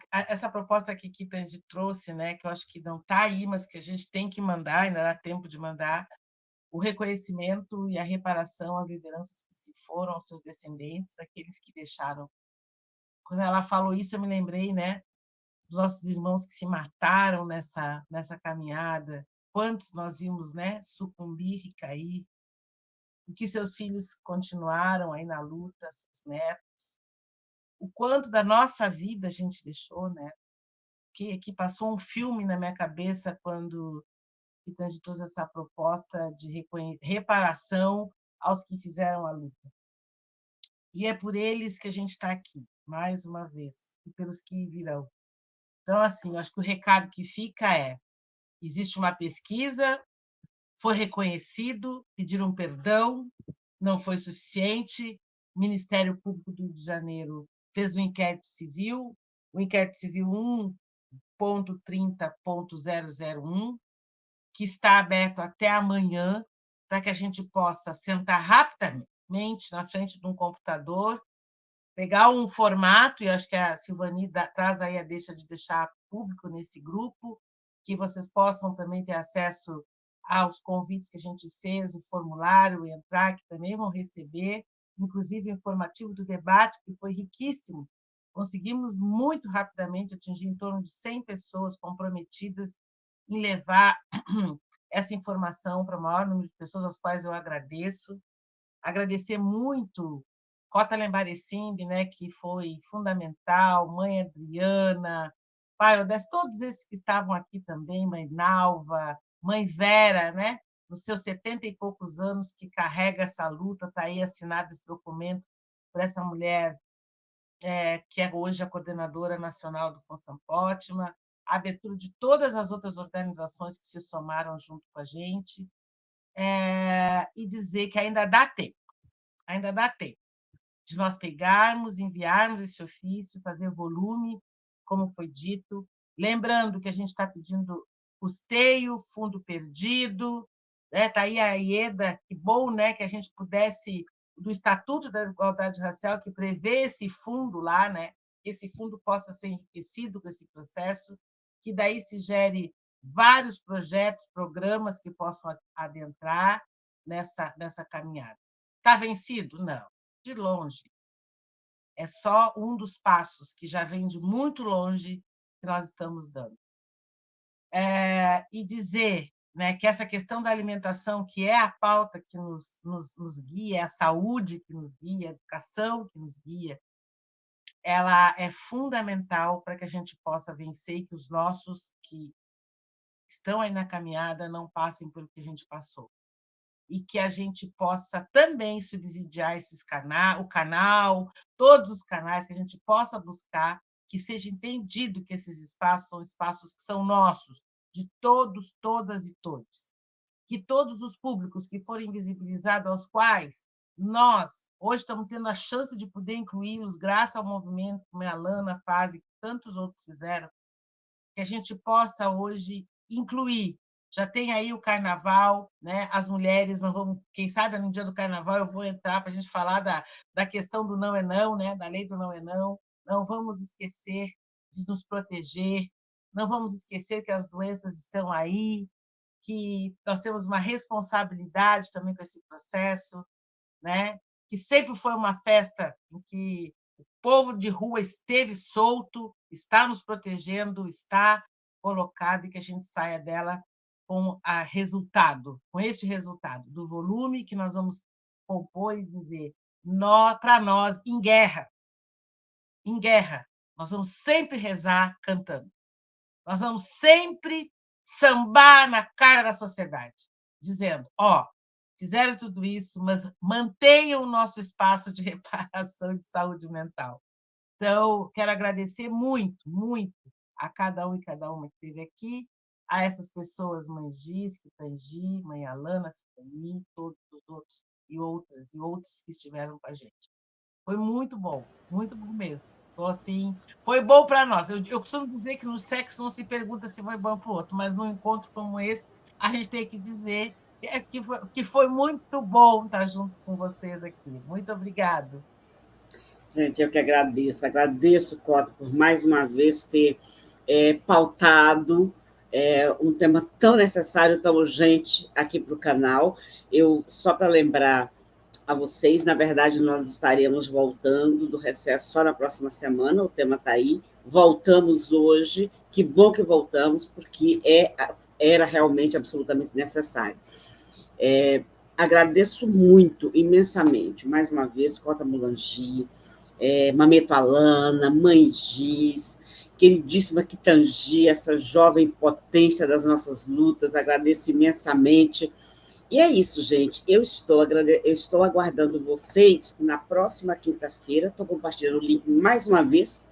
essa proposta que Kitangi trouxe, né, que eu acho que não está aí, mas que a gente tem que mandar, ainda dá tempo de mandar, o reconhecimento e a reparação às lideranças que se foram, aos seus descendentes, aqueles que deixaram. Quando ela falou isso, eu me lembrei, né, dos nossos irmãos que se mataram nessa caminhada, quantos nós vimos, né, sucumbir e cair, e que seus filhos continuaram aí na luta, seus netos, o quanto da nossa vida a gente deixou, né? Que passou um filme na minha cabeça quando Kitangi trouxe essa proposta de reparação aos que fizeram a luta. E é por eles que a gente está aqui. mais uma vez, e pelos que virão. Então, assim, eu acho que o recado que fica é: existe uma pesquisa, foi reconhecido, pediram perdão, não foi suficiente. O Ministério Público do Rio de Janeiro fez um inquérito civil, o inquérito civil 1.30.001, que está aberto até amanhã, para que a gente possa sentar rapidamente na frente de um computador, pegar um formato, e acho que a Silvani traz aí a deixa de deixar público nesse grupo, que vocês possam também ter acesso aos convites que a gente fez, o formulário, entrar, que também vão receber, inclusive o informativo do debate, que foi riquíssimo. Conseguimos muito rapidamente atingir em torno de 100 pessoas comprometidas em levar essa informação para o maior número de pessoas, às quais eu agradeço. Agradecer muito Cota Lembarecimbe, né, que foi fundamental, mãe Adriana, pai Odécio, todos esses que estavam aqui também, mãe Nalva, mãe Vera, né, nos seus 70 e poucos anos, que carrega essa luta, está aí assinado esse documento por essa mulher que é hoje a coordenadora nacional do Função Pótima, a abertura de todas as outras organizações que se somaram junto com a gente, e dizer que ainda dá tempo de nós pegarmos, enviarmos esse ofício, fazer volume, como foi dito, lembrando que a gente está pedindo custeio, fundo perdido, está aí a IEDA, que bom, né, que a gente pudesse, do Estatuto da Igualdade Racial, que prevê esse fundo lá, né, que esse fundo possa ser enriquecido com esse processo, que daí se gere vários projetos, programas que possam adentrar nessa caminhada. Está vencido? Não, de longe. É só um dos passos que já vem de muito longe que nós estamos dando. E dizer, né, que essa questão da alimentação, que é a pauta que nos guia, é a saúde que nos guia, a educação que nos guia, ela é fundamental para que a gente possa vencer e que os nossos que estão aí na caminhada não passem pelo que a gente passou. E que a gente possa também subsidiar o canal, todos os canais, que a gente possa buscar que seja entendido que esses espaços são espaços que são nossos, de todos, todas e todos. Que todos os públicos que forem visibilizados, aos quais nós hoje estamos tendo a chance de poder incluí-los, graças ao movimento como a Alana faz e que tantos outros fizeram, que a gente possa hoje incluir. Já tem aí o carnaval, né? As mulheres não vão, quem sabe no dia do carnaval eu vou entrar para a gente falar da questão do não é não, né? Da lei do não é não. Não vamos esquecer de nos proteger, não vamos esquecer que as doenças estão aí, que nós temos uma responsabilidade também com esse processo, né? Que sempre foi uma festa em que o povo de rua esteve solto, está nos protegendo, está colocado, e que a gente saia dela com esse resultado do volume que nós vamos compor e dizer, para nós, em guerra, nós vamos sempre rezar cantando. Nós vamos sempre sambar na cara da sociedade, dizendo, fizeram tudo isso, mas mantenham o nosso espaço de reparação de saúde mental. Então, quero agradecer muito, muito a cada um e cada uma que esteve aqui, a essas pessoas, mãe Giz, Tangi, mãe Alana, Silvani, todos os outros e outros que estiveram com a gente. Foi muito bom mesmo. Então, assim, foi bom para nós. Eu costumo dizer que no sexo não se pergunta se foi bom para o outro, mas num encontro como esse, a gente tem que dizer que foi muito bom estar junto com vocês aqui. Muito obrigado. Gente, eu que agradeço, Cota, por mais uma vez ter pautado um tema tão necessário, tão urgente aqui para o canal. Só para lembrar a vocês, na verdade, nós estaremos voltando do recesso só na próxima semana, o tema está aí. Voltamos hoje, que bom que voltamos, porque era realmente absolutamente necessário. Agradeço muito, imensamente, mais uma vez, Cota Mulangi, Mameto Alana, Mãe Giz, queridíssima Kitangi, essa jovem potência das nossas lutas, agradeço imensamente. E é isso, gente. Eu estou aguardando vocês na próxima quinta-feira. Estou compartilhando o link mais uma vez.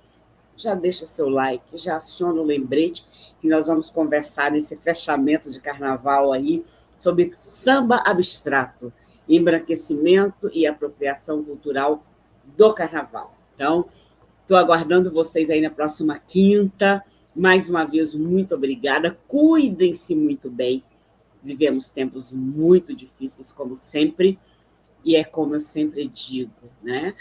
Já deixa seu like, já aciona o lembrete, que nós vamos conversar nesse fechamento de carnaval aí sobre samba abstrato, embranquecimento e apropriação cultural do carnaval. Então, estou aguardando vocês aí na próxima quinta. Mais uma vez, muito obrigada. Cuidem-se muito bem. Vivemos tempos muito difíceis, como sempre, e é como eu sempre digo, né?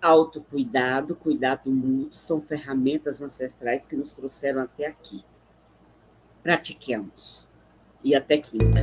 Autocuidado, cuidado mútuo, são ferramentas ancestrais que nos trouxeram até aqui. Pratiquemos. E até quinta.